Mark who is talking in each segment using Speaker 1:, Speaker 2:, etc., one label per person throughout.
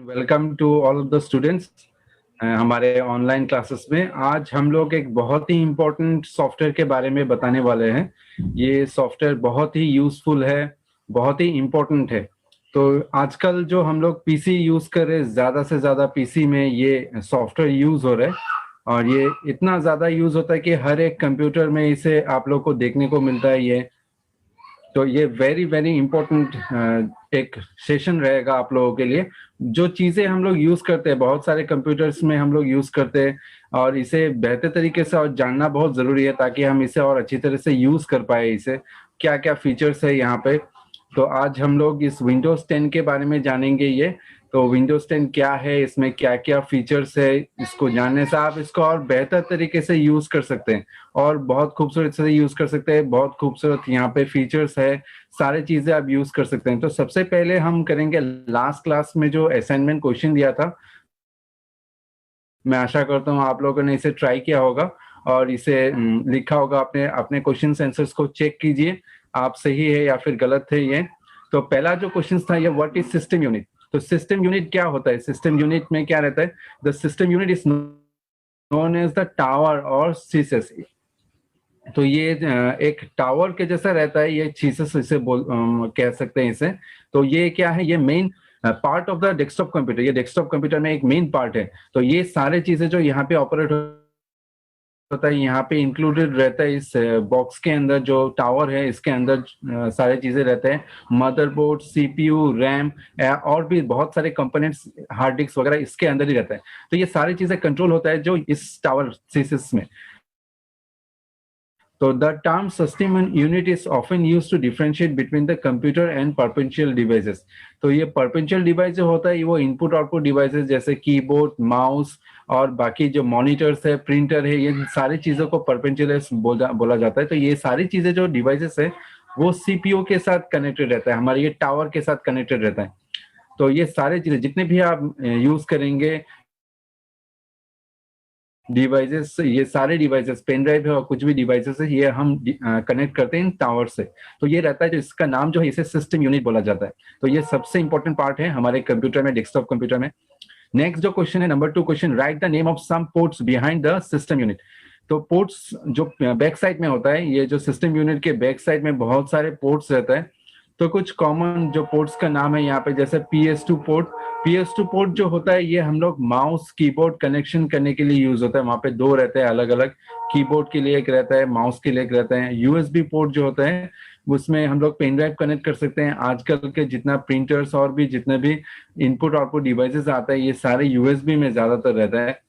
Speaker 1: Welcome to all of the students हमारे online classes में। आज हम लोग एक बहुत ही इम्पोर्टेंट सॉफ्टवेयर के बारे में बताने वाले हैं। ये सॉफ्टवेयर बहुत ही यूजफुल है, बहुत ही इम्पोर्टेंट है। तो आजकल जो हम लोग पीसी यूज कर रहे हैं, ज़्यादा से ज़्यादा पीसी में ये सॉफ्टवेयर यूज हो रहा है और ये इतना ज़्यादा यूज होता है कि हर एक कंप्यूटर में इसे आप लोग को देखने को मिलता है। ये वेरी वेरी इंपॉर्टेंट एक सेशन रहेगा आप लोगों के लिए। जो चीज़ें हम लोग यूज़ करते हैं, बहुत सारे कंप्यूटर्स में हम लोग यूज़ करते हैं और इसे बेहतर तरीके से और जानना बहुत ज़रूरी है ताकि हम इसे और अच्छी तरह से यूज़ कर पाए। इसे क्या क्या फीचर्स है यहाँ पे, तो आज हम लोग इस विंडोज़ 10 के बारे में जानेंगे। ये तो विंडोज़ 10 क्या है, इसमें क्या क्या फीचर्स है, इसको जानने से आप इसको और बेहतर तरीके से यूज़ कर सकते हैं और बहुत खूबसूरत से यूज़ कर सकते हैं। बहुत खूबसूरत यहाँ पे फीचर्स है, सारे चीज़ें आप यूज़ कर सकते हैं। तो सबसे पहले हम करेंगे लास्ट क्लास में जो असाइनमेंट क्वेश्चन दिया था। मैं आशा करता हूँ आप लोगों ने इसे ट्राई किया होगा और इसे लिखा होगा। अपने अपने क्वेश्चन आंसर्स को चेक कीजिए, आप सही है या फिर गलत है ये। तो पहला जो क्वेश्चन था ये, व्हाट इज सिस्टम यूनिट। तो सिस्टम यूनिट क्या होता है, सिस्टम यूनिट में क्या रहता है। The system unit is known as the tower और सीसेस। तो ये एक टावर के जैसा रहता है, ये चीजेस इसे कह सकते हैं इसे। तो ये क्या है, ये main part of the desktop computer. ये डेस्कटॉप कंप्यूटर में एक मेन पार्ट है। तो ये सारे चीजें जो यहाँ पे ऑपरेट होता है, यहाँ पे इंक्लूडेड रहता है। इस बॉक्स के अंदर जो टावर है, इसके अंदर सारे चीजें रहते हैं। मदरबोर्ड, सीपीयू, रैम और भी बहुत सारे कंपोनेंट्स, हार्ड डिस्क वगैरह इसके अंदर ही रहता है। तो ये सारी चीजें कंट्रोल होता है जो इस टावर सीसिस में। So the term system unit is often used to differentiate between the computer and perpetual devices. तो ये perpetual device जो होता है वो इनपुट आउटपुट डिवाइसेस जैसे कीबोर्ड, माउस और बाकी जो मॉनिटर्स है, प्रिंटर है, ये सारी चीजों को परपेचुअल बोला जाता है। तो ये सारी चीजें जो डिवाइसेस है वो सीपीयू के साथ कनेक्टेड रहता है, हमारे ये टावर के साथ कनेक्टेड रहता है। तो ये सारे चीजें जितने भी आप यूज करेंगे डिवाइसेस, ये सारे डिवाइसेस, पेन ड्राइव है और कुछ भी डिवाइसेस है, ये हम कनेक्ट करते हैं इन टावर से। तो ये रहता है, जो इसका नाम जो है इसे सिस्टम यूनिट बोला जाता है। तो ये सबसे इंपॉर्टेंट पार्ट है हमारे कंप्यूटर में, डेस्कटॉप कंप्यूटर में। नेक्स्ट जो क्वेश्चन है, number 2 question, right the name of some ports behind the system unit. तो पोर्ट्स जो बैक साइड में होता है, ये जो सिस्टम यूनिट के बैक साइड में बहुत सारे पोर्ट्स रहता है। तो कुछ कॉमन जो पोर्ट्स का नाम है यहाँ पे, जैसे PS2 पोर्ट। PS2 पोर्ट जो होता है ये हम लोग माउस कीबोर्ड कनेक्शन करने के लिए यूज होता है। वहाँ पे दो रहते हैं अलग अलग, कीबोर्ड के लिए एक रहता है, माउस के लिए एक रहता है। USB पोर्ट जो होता है उसमें हम लोग पेन ड्राइव कनेक्ट कर सकते हैं। आजकल के जितना प्रिंटर्स और भी जितने भी इनपुट आउटपुट डिवाइसेस आता है, ये सारे USB में ज्यादातर रहता है।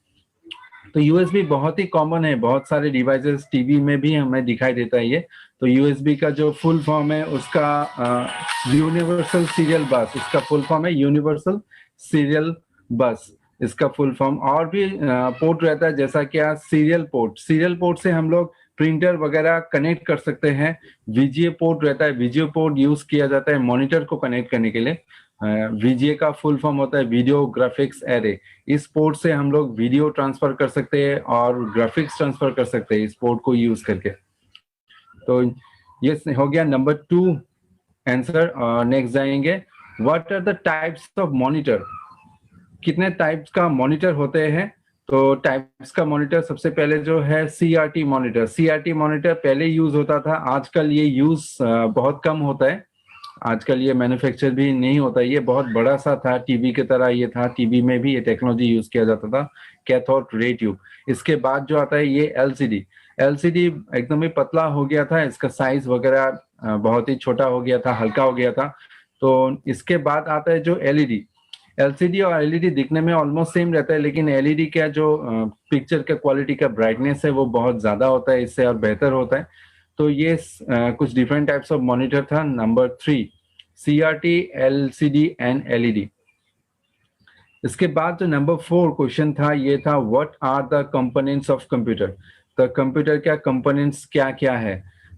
Speaker 1: तो USB बहुत ही कॉमन है, बहुत सारे डिवाइसेस, टीवी में भी हमें दिखाई देता है ये। तो USB का जो फुल फॉर्म है उसका यूनिवर्सल सीरियल बस, इसका फुल फॉर्म है यूनिवर्सल सीरियल बस, इसका फुल फॉर्म। और भी पोर्ट रहता है, जैसा क्या सीरियल पोर्ट। सीरियल पोर्ट से हम लोग प्रिंटर वगैरह कनेक्ट कर सकते हैं। VGA पोर्ट रहता है, VGA पोर्ट यूज किया जाता है मॉनिटर को कनेक्ट करने के लिए। VGA का फुल फॉर्म होता है वीडियो ग्राफिक्स एरे। इस पोर्ट से हम लोग वीडियो ट्रांसफर कर सकते हैं और ग्राफिक्स ट्रांसफर कर सकते हैं इस पोर्ट को यूज करके। तो ये हो गया नंबर 2 आंसर। नेक्स्ट जाएंगे, what are the types of monitor. कितने टाइप्स का मॉनिटर होते हैं। तो टाइप्स का मॉनिटर सबसे पहले जो है CRT मॉनिटर। CRT मॉनिटर पहले यूज होता था, आजकल ये यूज बहुत कम होता है। आजकल ये मैन्युफैक्चर भी नहीं होता। ये बहुत बड़ा सा था, टीवी की तरह ये था, टीवी में भी ये टेक्नोलॉजी यूज किया जाता था, कैथोड रे ट्यूब। इसके बाद जो आता है ये LCD एकदम ही पतला हो गया था, इसका साइज वगैरह बहुत ही छोटा हो गया था, हल्का हो गया था। तो इसके बाद आता है जो LCD और LED दिखने में ऑलमोस्ट सेम रहता है, लेकिन LED का जो पिक्चर का क्वालिटी का ब्राइटनेस है वो बहुत ज्यादा होता है इससे और बेहतर होता है। तो ये कुछ डिफरेंट टाइप्स ऑफ मॉनिटर था। Number 3 CRT, LCD and LED। इसके बाद जो नंबर 4 क्वेश्चन था ये था, what are the components of computer. तो कंप्यूटर का कंपोनेंट्स क्या क्या है।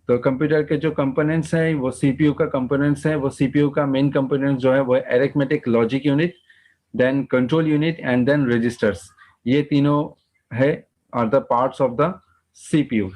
Speaker 1: तो कंप्यूटर के जो कंपोनेंट्स हैं वो CPU का कंपोनेंट्स है। वो CPU का मेन कंपोनेंट जो है वो arithmetic logic unit, then control unit and then registers. ये तीनों है are the parts of the CPU।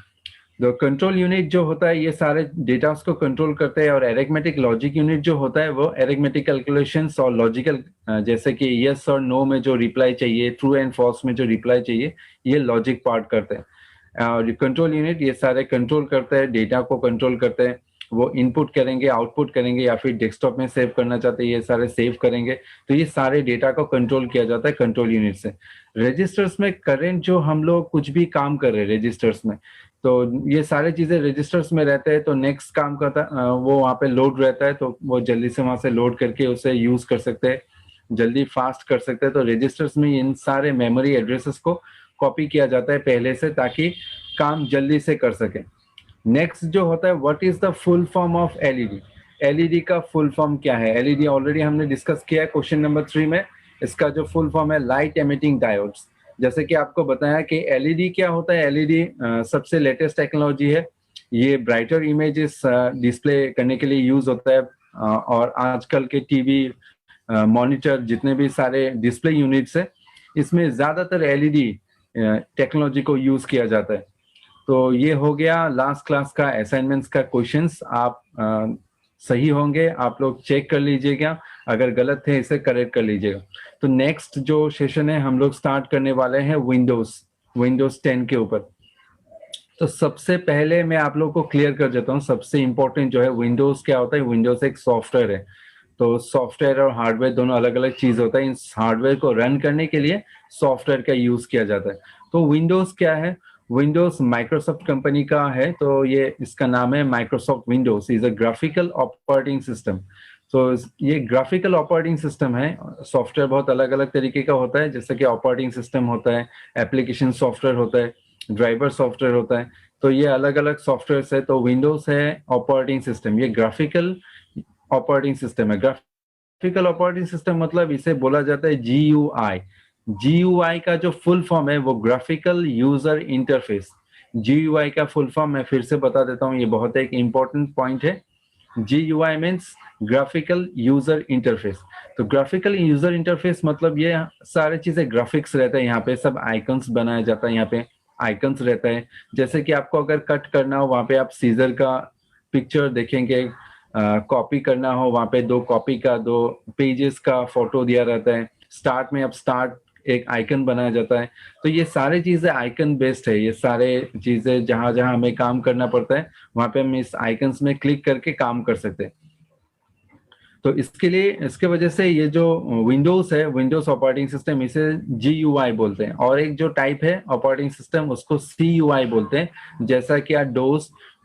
Speaker 1: तो कंट्रोल यूनिट जो होता है ये सारे डेटा को कंट्रोल करते हैं, और एरिथमेटिक लॉजिक यूनिट जो होता है वो एरिथमेटिक कैलकुलेशंस और लॉजिकल, जैसे कि यस और नो में जो रिप्लाई चाहिए, ट्रू एंड फॉल्स में जो रिप्लाई चाहिए, ये लॉजिक पार्ट करते हैं। और कंट्रोल यूनिट ये सारे कंट्रोल करते हैं, डेटा को कंट्रोल करते हैं, वो इनपुट करेंगे, आउटपुट करेंगे, या फिर डेस्कटॉप में सेव करना चाहते हैं ये सारे सेव करेंगे। तो ये सारे डेटा को कंट्रोल किया जाता है कंट्रोल यूनिट से। रजिस्टर्स में करेंट जो हम लोग कुछ भी काम कर रहे हैं रजिस्टर्स में, तो ये सारे चीजें रजिस्टर्स में रहते हैं, तो नेक्स्ट काम करता वो वहाँ पे लोड रहता है, तो वो जल्दी से वहां से लोड करके उसे यूज कर सकते हैं, जल्दी फास्ट कर सकते हैं। तो रजिस्टर्स में इन सारे मेमोरी एड्रेसेस को कॉपी किया जाता है पहले से, ताकि काम जल्दी से कर सके। नेक्स्ट जो होता है, what is the full form of LED. LED का फुल फॉर्म क्या है? एलईडी ऑलरेडी हमने डिस्कस किया है क्वेश्चन नंबर 3 में। इसका जो फुल फॉर्म है, लाइट एमिटिंग डायोड्स। जैसे कि आपको बताया कि एलईडी क्या होता है। एलईडी सबसे लेटेस्ट टेक्नोलॉजी है, ये ब्राइटर इमेजेस डिस्प्ले करने के लिए यूज होता है। और आजकल के टीवी, मॉनिटर, जितने भी सारे डिस्प्ले यूनिट्स है, इसमें ज्यादातर एलईडी टेक्नोलॉजी को यूज किया जाता है। तो ये हो गया लास्ट क्लास का असाइनमेंट्स का क्वेश्चंस। आप सही होंगे, आप लोग चेक कर लीजिएगा, अगर गलत थे इसे करेक्ट कर लीजिएगा। तो नेक्स्ट जो सेशन है हम लोग स्टार्ट करने वाले हैं विंडोज 10 के ऊपर। तो सबसे पहले मैं आप लोग को क्लियर कर देता हूँ, सबसे इंपॉर्टेंट जो है विंडोज क्या होता है। विंडोज एक सॉफ्टवेयर है, तो सॉफ्टवेयर और हार्डवेयर दोनों अलग अलग चीज होता है। इस हार्डवेयर को रन करने के लिए सॉफ्टवेयर का यूज किया जाता है। तो विंडोज क्या है? विंडोज माइक्रोसॉफ्ट कंपनी का है, तो ये इसका नाम है Microsoft Windows is a graphical operating system. तो ये ग्राफिकल ऑपरेटिंग सिस्टम है। सॉफ्टवेयर बहुत अलग अलग तरीके का होता है, जैसे कि ऑपरेटिंग सिस्टम होता है, एप्लीकेशन सॉफ्टवेयर होता है, ड्राइवर सॉफ्टवेयर होता है। तो ये अलग अलग सॉफ्टवेयर है। तो विंडोज है ऑपरेटिंग सिस्टम, ये ग्राफिकल ऑपरेटिंग सिस्टम है। ग्राफिकल ऑपरेटिंग सिस्टम मतलब इसे बोला जाता है GUI। GUI का जो फुल फॉर्म है वो ग्राफिकल यूजर इंटरफेस। GUI का फुल फॉर्म मैं फिर से बता देता हूँ, ये बहुत एक इंपॉर्टेंट पॉइंट है। GUI means graphical user interface. तो ग्राफिकल यूजर इंटरफेस मतलब ये सारे चीजें ग्राफिक्स रहता है, यहाँ पे सब आइकन्स बनाया जाता है, यहाँ पे आइकन्स रहता है। जैसे कि आपको अगर कट करना हो, वहाँ पे आप सीजर का पिक्चर देखेंगे, कॉपी करना हो, वहाँ पे दो कॉपी का, दो पेजेस का फोटो दिया रहता है। स्टार्ट में अब स्टार्ट एक आइकन बनाया जाता है। तो ये सारे चीजें आइकन बेस्ड है। ये सारे चीजें जहां जहां हमें काम करना पड़ता है, वहां पे हम इस आइकन्स में क्लिक करके काम कर सकते हैं। तो इसके लिए, इसके वजह से ये जो विंडोज है, विंडोज ऑपरेटिंग सिस्टम, इसे GUI बोलते हैं। और एक जो टाइप है ऑपरेटिंग सिस्टम, उसको CUI बोलते हैं। जैसा कि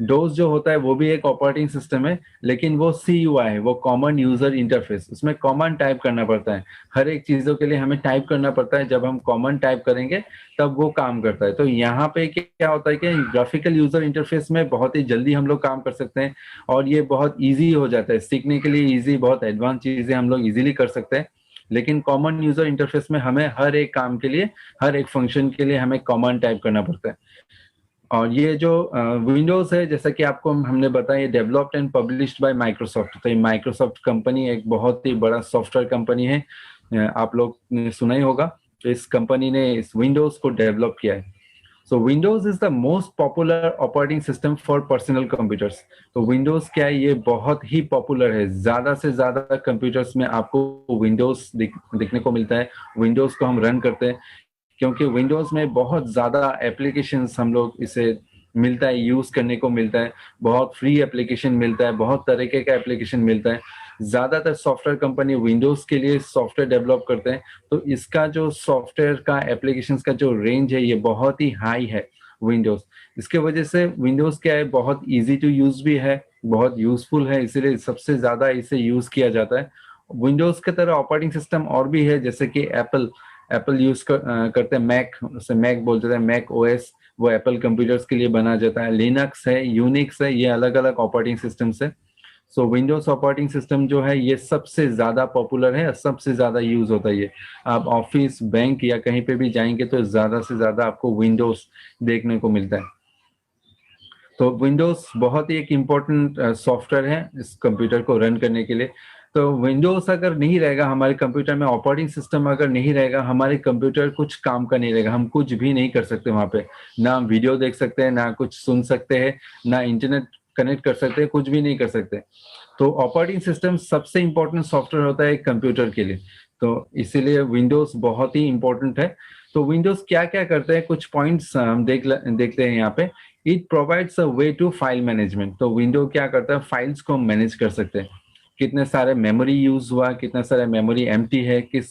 Speaker 1: डोस जो होता है वो भी एक ऑपरेटिंग सिस्टम है, लेकिन वो CUI है, वो कॉमन यूजर इंटरफेस। उसमें कॉमन टाइप करना पड़ता है, हर एक चीजों के लिए हमें टाइप करना पड़ता है। जब हम कॉमन टाइप करेंगे तब वो काम करता है। तो यहाँ पे क्या होता है कि ग्राफिकल यूजर इंटरफेस में बहुत ही जल्दी हम लोग काम कर सकते हैं, और ये बहुत इजी हो जाता है सीखने के लिए। इजी, बहुत एडवांस चीजें हम लोग इजीली कर सकते हैं। लेकिन कॉमन यूजर इंटरफेस में हमें हर एक काम के लिए, हर एक फंक्शन के लिए हमें कॉमन टाइप करना पड़ता है। और ये जो विंडोज है, जैसा कि आपको हमने बताया, ये developed and published by Microsoft. तो ये माइक्रोसॉफ्ट कंपनी एक बहुत ही बड़ा सॉफ्टवेयर कंपनी है, आप लोग ने सुना ही होगा। तो इस कंपनी ने इस विंडोज को डेवलप किया है। So Windows is the most popular operating system for personal computers. तो विंडोज क्या है, ये बहुत ही पॉपुलर है। ज्यादा से ज्यादा कंप्यूटर्स में आपको विंडोज दिखने को मिलता है। विंडोज को हम रन करते हैं, क्योंकि विंडोज में बहुत ज्यादा एप्लीकेशंस हम लोग इसे मिलता है, यूज करने को मिलता है। बहुत फ्री एप्लीकेशन मिलता है, बहुत तरीके का एप्लीकेशन मिलता है। ज्यादातर सॉफ्टवेयर कंपनी विंडोज के लिए सॉफ्टवेयर डेवलप करते हैं। तो इसका जो सॉफ्टवेयर का एप्लीकेशंस का जो रेंज है, ये बहुत ही हाई है विंडोज। इसके वजह से विंडोज क्या है, बहुत इजी टू यूज भी है, बहुत यूजफुल है, इसीलिए सबसे ज्यादा इसे यूज किया जाता है। विंडोज की तरह ऑपरेटिंग सिस्टम और भी है, जैसे कि एप्पल यूज करते हैं मैक, उसे मैक बोलते हैं, मैक OS, वो एप्पल कंप्यूटर्स के लिए बना जाता है। लिनक्स है, यूनिक्स है, ये अलग अलग ऑपरेटिंग सिस्टम्स है। सो विंडोज ऑपरेटिंग सिस्टम जो है ये सबसे ज्यादा पॉपुलर है, सबसे ज्यादा यूज होता है ये। आप ऑफिस, बैंक या कहीं पे भी जाएंगे तो ज्यादा से ज्यादा आपको विंडोज देखने को मिलता है। तो विंडोज बहुत ही एक इम्पोर्टेंट सॉफ्टवेयर है इस कंप्यूटर को रन करने के लिए। तो विंडोज अगर नहीं रहेगा हमारे कंप्यूटर में, ऑपरेटिंग सिस्टम अगर नहीं रहेगा, हमारे कंप्यूटर कुछ काम का नहीं रहेगा, हम कुछ भी नहीं कर सकते वहाँ पे। ना हम वीडियो देख सकते हैं, ना कुछ सुन सकते हैं, ना इंटरनेट कनेक्ट कर सकते हैं, कुछ भी नहीं कर सकते। तो ऑपरेटिंग सिस्टम सबसे इम्पोर्टेंट सॉफ्टवेयर होता है एक कंप्यूटर के लिए, तो इसीलिए विंडोज बहुत ही इम्पोर्टेंट है। तो विंडोज क्या क्या करते हैं, कुछ पॉइंट्स हम देखते हैं यहाँ पे। It provides a way to file management. तो विंडो क्या करता है, फाइल्स को मैनेज कर सकते हैं, कितने सारे मेमोरी यूज हुआ, कितना सारा मेमोरी एम्प्टी है, किस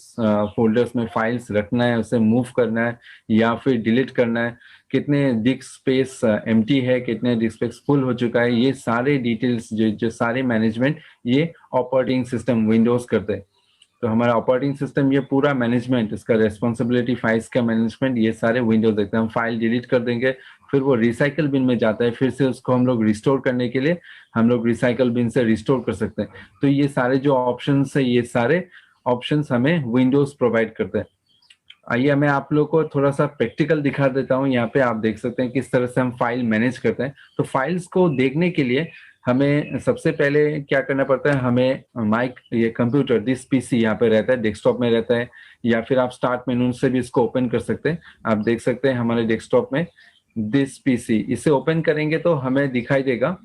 Speaker 1: फोल्डर्स में फाइल्स रखना है, उसे मूव करना है या फिर डिलीट करना है, कितने डिस्क स्पेस एम्प्टी है, कितने डिस्क स्पेस फुल हो चुका है, ये सारे डिटेल्स जो सारे मैनेजमेंट ये ऑपरेटिंग सिस्टम विंडोज करते हैं। तो हमारा ऑपरेटिंग सिस्टम ये पूरा मैनेजमेंट, इसका रेस्पॉन्सिबिलिटी, फाइल्स का मैनेजमेंट, ये सारे विंडोज देखते हैं। हम फाइल डिलीट कर देंगे, फिर वो रिसाइकल बिन में जाता है, फिर से उसको हम लोग रिस्टोर करने के लिए हम लोग रिसाइकल बिन से रिस्टोर कर सकते हैं। तो ये सारे जो ऑप्शंस है, ये सारे ऑप्शंस हमें विंडोज प्रोवाइड करते हैं। आइए मैं आप लोग को थोड़ा सा प्रैक्टिकल दिखा देता हूँ। यहाँ पे आप देख सकते हैं किस तरह से हम फाइल मैनेज करते हैं। तो फाइल्स को देखने के लिए हमें सबसे पहले क्या करना पड़ता है, हमें माइक ये कंप्यूटर दिस पीसी यहाँ पे रहता है, डेस्कटॉप में रहता है, या फिर आप स्टार्ट मेनू से भी इसको ओपन कर सकते हैं। आप देख सकते हैं हमारे डेस्कटॉप में दिस पीसी, इसे ओपन करेंगे तो हमें दिखाई देगा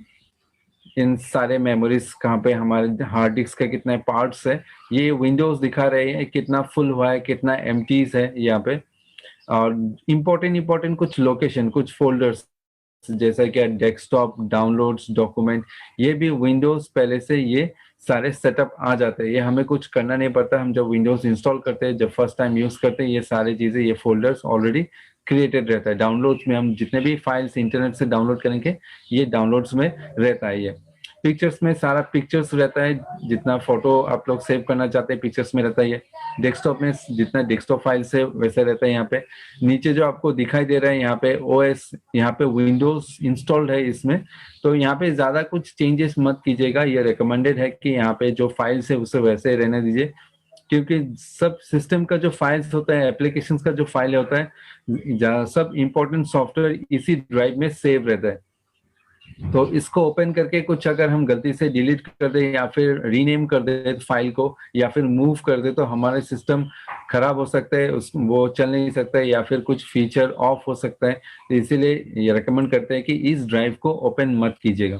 Speaker 1: इन सारे मेमोरीज कहाँ पे, हमारे हार्ड डिस्क के कितने पार्ट्स है, ये विंडोज दिखा रहे हैं, कितना फुल हुआ है, कितना एम्प्टीज है यहाँ पे। और इम्पोर्टेंट कुछ लोकेशन, कुछ फोल्डर्स जैसा कि डेस्कटॉप, डाउनलोड्स, डॉक्यूमेंट, ये भी विंडोज पहले से ये सारे सेटअप आ जाते हैं, ये हमें कुछ करना नहीं पड़ता। हम जब विंडोज इंस्टॉल करते हैं, जब फर्स्ट टाइम यूज करते हैं, ये सारी चीजें, ये फोल्डर्स ऑलरेडी क्रिएटेड रहता है। डाउनलोड्स में हम जितने भी फाइल्स इंटरनेट से डाउनलोड करेंगे, ये डाउनलोड्स में रहता है। ये पिक्चर्स में सारा पिक्चर्स रहता है, जितना फोटो आप लोग सेव करना चाहते हैं पिक्चर्स में रहता है। ये डेस्कटॉप में जितना डेस्कटॉप फाइल्स है वैसे रहता है। यहाँ पे नीचे जो आपको दिखाई दे रहा है, यहाँ पे ओएस, यहाँ पे विंडोज इंस्टॉल्ड है इसमें। तो यहाँ पे ज्यादा कुछ चेंजेस मत कीजिएगा, ये रिकमेंडेड है कि यहाँ पे जो फाइल्स है उसे वैसे रहने दीजिए, क्योंकि सब सिस्टम का जो फाइल्स होता है, एप्लीकेशन का जो फाइल होता है, सब इंपॉर्टेंट सॉफ्टवेयर इसी ड्राइव में सेव रहता है। तो इसको ओपन करके कुछ अगर हम गलती से डिलीट कर दे या फिर रीनेम कर दे फाइल को, या फिर मूव कर दे, तो हमारे सिस्टम खराब हो सकता है, उस वो चल नहीं सकता है, या फिर कुछ फीचर ऑफ हो सकता है। तो इसीलिए ये रेकमेंड करते हैं कि इस ड्राइव को ओपन मत कीजिएगा।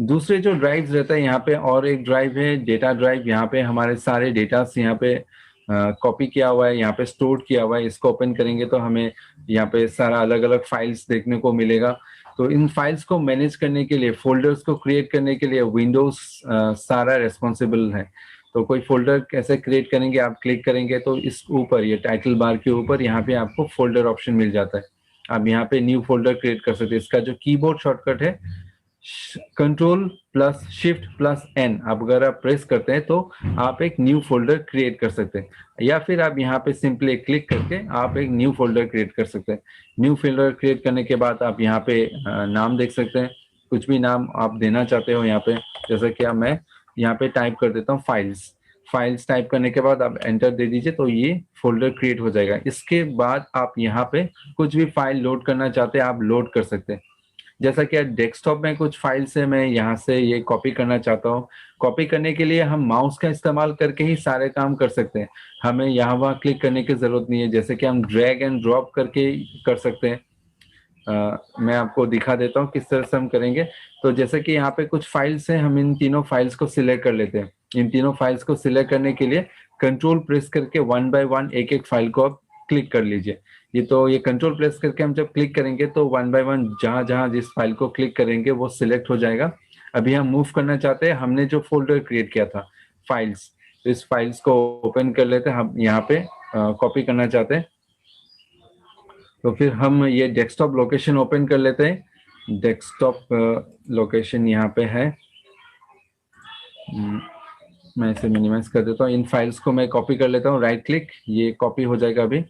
Speaker 1: दूसरे जो ड्राइव्स रहता है यहाँ पे, और एक ड्राइव है डेटा ड्राइव, यहाँ पे हमारे सारे डेटास यहाँ पे कॉपी किया हुआ है, यहाँ पे स्टोर किया हुआ है। इसको ओपन करेंगे तो हमें यहाँ पे सारा अलग अलग फाइल्स देखने को मिलेगा। तो इन फाइल्स को मैनेज करने के लिए, फोल्डर्स को क्रिएट करने के लिए विंडोज सारा रेस्पॉन्सिबल है। तो कोई फोल्डर कैसे क्रिएट करेंगे, आप क्लिक करेंगे तो इस ऊपर, ये टाइटल बार के ऊपर यहाँ पे आपको फोल्डर ऑप्शन मिल जाता है। आप यहाँ पे न्यू फोल्डर क्रिएट कर सकते हैं। इसका जो कीबोर्ड शॉर्टकट है, control plus shift plus N, आप अगर आप प्रेस करते हैं तो आप एक न्यू फोल्डर क्रिएट कर सकते हैं, या फिर आप यहाँ पे सिंपली क्लिक करके आप एक न्यू फोल्डर क्रिएट कर सकते हैं। न्यू फोल्डर क्रिएट करने के बाद आप यहाँ पे नाम देख सकते हैं, कुछ भी नाम आप देना चाहते हो यहाँ पे। जैसे कि मैं यहाँ पे टाइप कर देता हूँ फाइल्स टाइप करने के बाद आप एंटर दे दीजिए, तो ये फोल्डर क्रिएट हो जाएगा। इसके बाद आप यहाँ पे कुछ भी फाइल लोड करना चाहते हैं, आप लोड कर सकते हैं। जैसा कि डेस्कटॉप में कुछ फाइल्स है, मैं यहाँ से ये कॉपी करना चाहता हूँ। कॉपी करने के लिए हम माउस का इस्तेमाल करके ही सारे काम कर सकते हैं, हमें यहाँ वहाँ क्लिक करने की जरूरत नहीं है। जैसे कि हम ड्रैग एंड ड्रॉप करके कर सकते हैं। मैं आपको दिखा देता हूँ किस तरह से हम करेंगे। तो जैसे कि यहाँ पे कुछ फाइल्स हैं, हम इन तीनों फाइल्स को सिलेक्ट कर लेते हैं। इन तीनों फाइल्स को सिलेक्ट करने के लिए कंट्रोल प्रेस करके वन बाय वन एक एक फाइल को आप क्लिक कर लीजिए। ये कंट्रोल प्रेस करके हम जब क्लिक करेंगे तो वन बाय वन जहां जहां जिस फाइल को क्लिक करेंगे वो सिलेक्ट हो जाएगा। अभी हम मूव करना चाहते हैं, हमने जो फोल्डर क्रिएट किया था फाइल्स, तो इस फाइल्स को ओपन कर लेते हैं। हम यहाँ पे कॉपी करना चाहते हैं, तो फिर हम ये डेस्कटॉप लोकेशन ओपन कर लेते हैं। डेस्कटॉप लोकेशन यहाँ पे है, मैं इसे मिनिमाइज कर देता हूँ। इन फाइल्स को मैं कॉपी कर लेता हूँ, राइट क्लिक, ये कॉपी हो जाएगा। अभी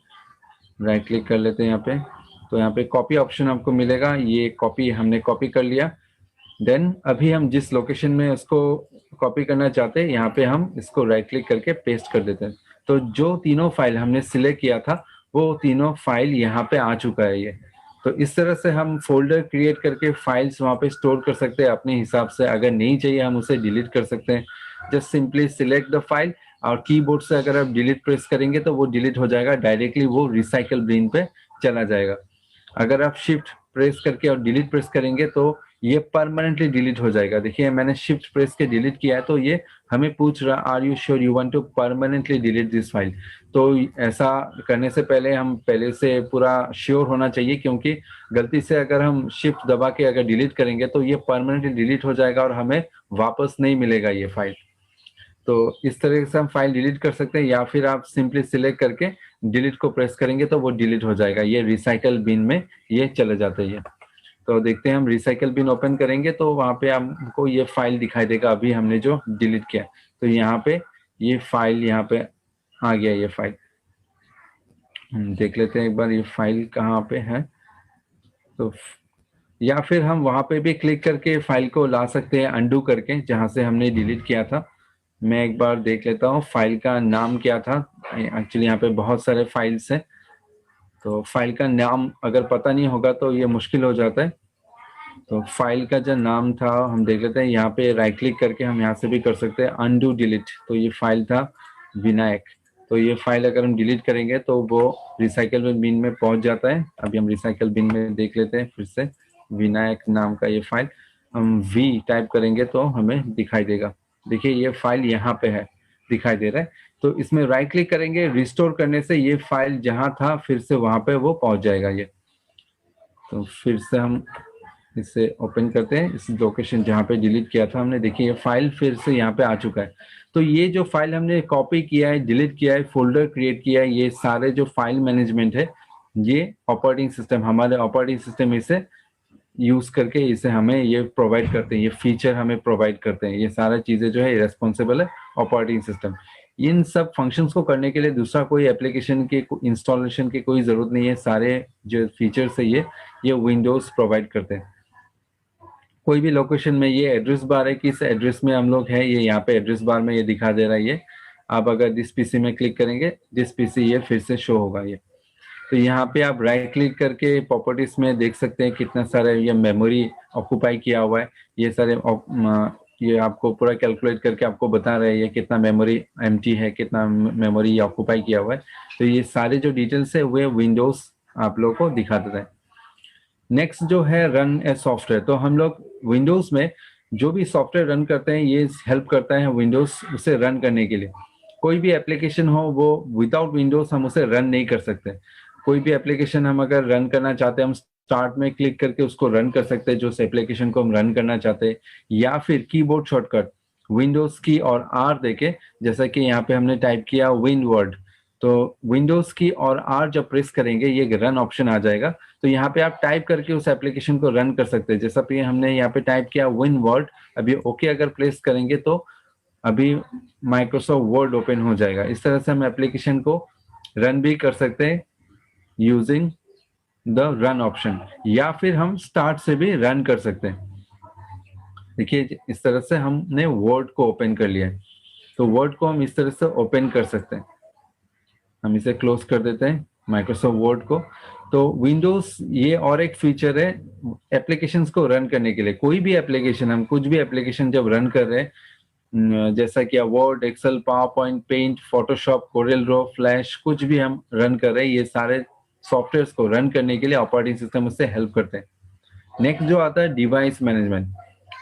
Speaker 1: राइट क्लिक कर लेते हैं यहाँ पे, तो यहाँ पे कॉपी ऑप्शन आपको मिलेगा। ये कॉपी हमने कॉपी कर लिया। देन अभी हम जिस लोकेशन में इसको कॉपी करना चाहते हैं, यहाँ पे हम इसको राइट क्लिक करके पेस्ट कर देते हैं। तो जो तीनों फाइल हमने सिलेक्ट किया था वो तीनों फाइल यहाँ पे आ चुका है ये। तो इस तरह से हम फोल्डर क्रिएट करके फाइल्स वहाँ पे स्टोर कर सकते हैं अपने हिसाब से। अगर नहीं चाहिए हम उसे डिलीट कर सकते हैं। Just simply select the file और कीबोर्ड से अगर आप डिलीट प्रेस करेंगे तो वो डिलीट हो जाएगा, डायरेक्टली वो रिसाइकल बिन पे चला जाएगा। अगर आप शिफ्ट प्रेस करके और डिलीट प्रेस करेंगे तो ये परमानेंटली डिलीट हो जाएगा। देखिए मैंने शिफ्ट प्रेस के डिलीट किया है तो ये हमें पूछ रहा are you sure you want to permanently delete this file. तो ऐसा करने से पहले हम पहले से पूरा श्योर होना चाहिए, क्योंकि गलती से अगर हम शिफ्ट दबा के अगर डिलीट करेंगे तो ये परमानेंटली डिलीट हो जाएगा और हमें वापस नहीं मिलेगा ये फाइल। तो इस तरह से हम फाइल डिलीट कर सकते हैं, या फिर आप सिंपली सिलेक्ट करके डिलीट को प्रेस करेंगे तो वो डिलीट हो जाएगा, ये रिसाइकल बिन में ये चले जाते हैं। तो देखते हैं हम रिसाइकल बिन ओपन करेंगे तो वहां पे हमको ये फाइल दिखाई देगा अभी हमने जो डिलीट किया। तो यहाँ पे ये फाइल यहाँ पे आ गया, ये फाइल देख लेते हैं एक बार ये फाइल कहाँ पे है। तो या फिर हम वहां पे भी क्लिक करके फाइल को ला सकते हैं अंडू करके, जहां से हमने डिलीट किया था। मैं एक बार देख लेता हूँ फाइल का नाम क्या था। एक्चुअली यहाँ पे बहुत सारे फाइल्स हैं, तो फाइल का नाम अगर पता नहीं होगा तो ये मुश्किल हो जाता है। तो फाइल का जो नाम था हम देख लेते हैं, यहाँ पे राइट क्लिक करके हम यहाँ से भी कर सकते हैं अनडू डिलीट। तो ये फाइल था विनायक, तो ये फाइल अगर हम डिलीट करेंगे तो वो रिसाइकल बिन में पहुंच जाता है। अभी हम रिसाइकल बिन में देख लेते हैं फिर से विनायक नाम का ये फाइल, हम वी टाइप करेंगे तो हमें दिखाई देगा। देखिए ये फाइल यहाँ पे है, दिखाई दे रहा है। तो इसमें राइट क्लिक करेंगे, रिस्टोर करने से ये फाइल जहां था फिर से वहां पे वो पहुंच जाएगा ये। तो फिर से हम इसे ओपन करते हैं, इस लोकेशन जहाँ पे डिलीट किया था हमने। देखिए ये फाइल फिर से यहाँ पे आ चुका है। तो ये जो फाइल हमने कॉपी किया है, डिलीट किया है, फोल्डर क्रिएट किया है, ये सारे जो फाइल मैनेजमेंट है ये ऑपरेटिंग सिस्टम, हमारे ऑपरेटिंग सिस्टम इसे यूज करके इसे हमें ये प्रोवाइड करते हैं, ये फीचर हमें प्रोवाइड करते हैं। ये सारा चीजें जो है रेस्पॉन्सिबल है ऑपरेटिंग सिस्टम। इन सब फंक्शंस को करने के लिए दूसरा कोई एप्लीकेशन के इंस्टॉलेशन की कोई जरूरत नहीं है। सारे जो फीचर्स है ये विंडोज प्रोवाइड करते हैं। कोई भी लोकेशन में ये एड्रेस बार है, किस एड्रेस में हम लोग हैं, ये यहाँ पे एड्रेस बार में ये दिखा दे रहा है। ये आप अगर दिस पीसी में क्लिक करेंगे, दिस पीसी ये फिर से शो होगा ये। तो यहाँ पे आप राइट क्लिक करके प्रॉपर्टीज में देख सकते हैं कितना सारा ये मेमोरी ऑक्यूपाई किया हुआ है। ये सारे ये आपको पूरा कैलकुलेट करके आपको बता रहे हैं कितना मेमोरी एम्प्टी है, कितना मेमोरी ऑक्यूपाई किया हुआ है। तो ये सारे जो डिटेल्स है वे विंडोज आप लोग को दिखा देता है। नेक्स्ट जो है रन ए सॉफ्टवेयर, तो हम लोग विंडोज में जो भी सॉफ्टवेयर रन करते हैं ये हेल्प करता है विंडोज उसे रन करने के लिए। कोई भी एप्लीकेशन हो वो विदाउट विंडोज हम उसे रन नहीं कर सकते। कोई भी एप्लीकेशन हम अगर रन करना चाहते हैं, हम स्टार्ट में क्लिक करके उसको रन कर सकते हैं जो एप्लीकेशन को हम रन करना चाहते हैं, या फिर कीबोर्ड शॉर्टकट विंडोज की और आर देके, जैसा कि यहाँ पे हमने टाइप किया विन वर्ड, तो विंडोज की और आर जब प्रेस करेंगे ये रन ऑप्शन आ जाएगा। तो यहाँ पे आप टाइप करके उस एप्लीकेशन को रन कर सकते हैं। जैसा कि हमने यहाँ पे टाइप किया विन वर्ड, अभी ओके अगर प्रेस करेंगे तो अभी माइक्रोसॉफ्ट वर्ड ओपन हो जाएगा। इस तरह से हम एप्लीकेशन को रन भी कर सकते हैं यूजिंग द रन ऑप्शन, या फिर हम स्टार्ट से भी रन कर सकते हैं। देखिए इस तरह से हमने वर्ड को ओपन कर लिया है। तो वर्ड को हम इस तरह से ओपन कर सकते हैं। हम इसे क्लोज कर देते हैं माइक्रोसॉफ्ट वर्ड को। तो विंडोज ये और एक फीचर है एप्लीकेशंस को रन करने के लिए। कोई भी एप्लीकेशन, हम कुछ भी एप्लीकेशन जब रन कर रहे हैं, जैसा कि Word, Excel, PowerPoint, Paint, Photoshop, CorelDraw, Flash, कुछ भी हम रन कर रहे हैं, ये सारे सॉफ्टवेयर्स को रन करने के लिए ऑपरेटिंग सिस्टम उससे हेल्प करते हैं। नेक्स्ट जो आता है डिवाइस मैनेजमेंट।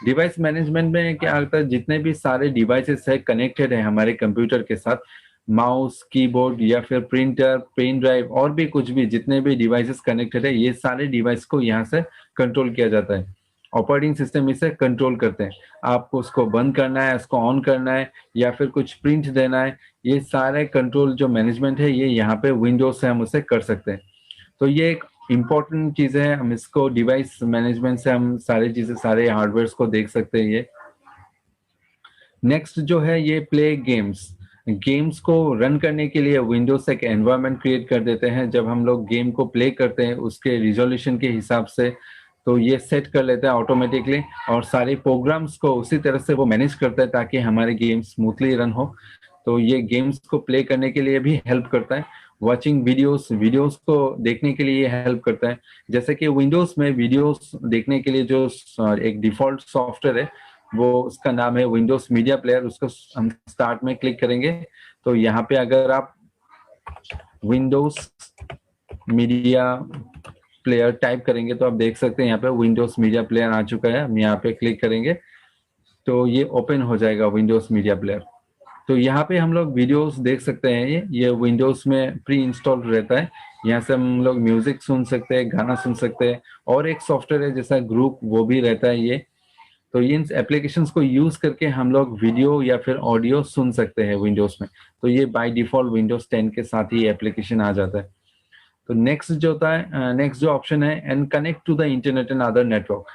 Speaker 1: डिवाइस मैनेजमेंट में क्या आता है, जितने भी सारे डिवाइसेस है कनेक्टेड है हमारे कंप्यूटर के साथ, माउस, कीबोर्ड या फिर प्रिंटर, पेन ड्राइव और भी कुछ भी जितने भी डिवाइसेस कनेक्टेड है, ये सारे डिवाइस को यहाँ से कंट्रोल किया जाता है। ऑपरेटिंग सिस्टम इसे कंट्रोल करते हैं। आपको उसको बंद करना है, उसको ऑन करना है, या फिर कुछ प्रिंट देना है, ये सारे कंट्रोल जो मैनेजमेंट है ये यहाँ पे विंडोज से हम उसे कर सकते हैं। तो ये एक इम्पोर्टेंट चीज है, हम इसको डिवाइस मैनेजमेंट से हम सारी चीजें, सारे हार्डवेयर को देख सकते हैं ये। नेक्स्ट जो है ये प्ले गेम्स। गेम्स को रन करने के लिए विंडोज एक एनवायरनमेंट क्रिएट कर देते हैं। जब हम लोग गेम को प्ले करते हैं उसके रिजोल्यूशन के हिसाब से, तो ये सेट कर लेते हैं ऑटोमेटिकली, और सारे प्रोग्राम्स को उसी तरह से वो मैनेज करता है ताकि हमारे गेम स्मूथली रन हो। तो ये गेम्स को प्ले करने के लिए भी हेल्प करता है। वॉचिंग वीडियोस को देखने के लिए हेल्प करता है। जैसे कि विंडोज में वीडियोस देखने के लिए जो एक डिफॉल्ट सॉफ्टवेयर है वो उसका नाम है विंडोज मीडिया प्लेयर। उसको हम स्टार्ट में क्लिक करेंगे तो यहाँ पे अगर आप विंडोज मीडिया प्लेयर टाइप करेंगे तो आप देख सकते हैं यहाँ पे विंडोज मीडिया प्लेयर आ चुका है। हम यहाँ पे क्लिक करेंगे तो ये ओपन हो जाएगा विंडोज मीडिया प्लेयर। तो यहाँ पे हम लोग वीडियोस देख सकते हैं। ये विंडोज में प्री इंस्टॉल रहता है। यहाँ से हम लोग म्यूजिक सुन सकते हैं, गाना सुन सकते हैं, और एक सॉफ्टवेयर है जैसा ग्रुप, वो भी रहता है ये। तो इन एप्लीकेशंस को यूज करके हम लोग वीडियो या फिर ऑडियो सुन सकते हैं विंडोज में। तो ये बाय डिफॉल्ट विंडोज 10 के साथ ही एप्लीकेशन आ जाता है। तो नेक्स्ट जो होता है, नेक्स्ट जो ऑप्शन है, and connect to the internet and other network.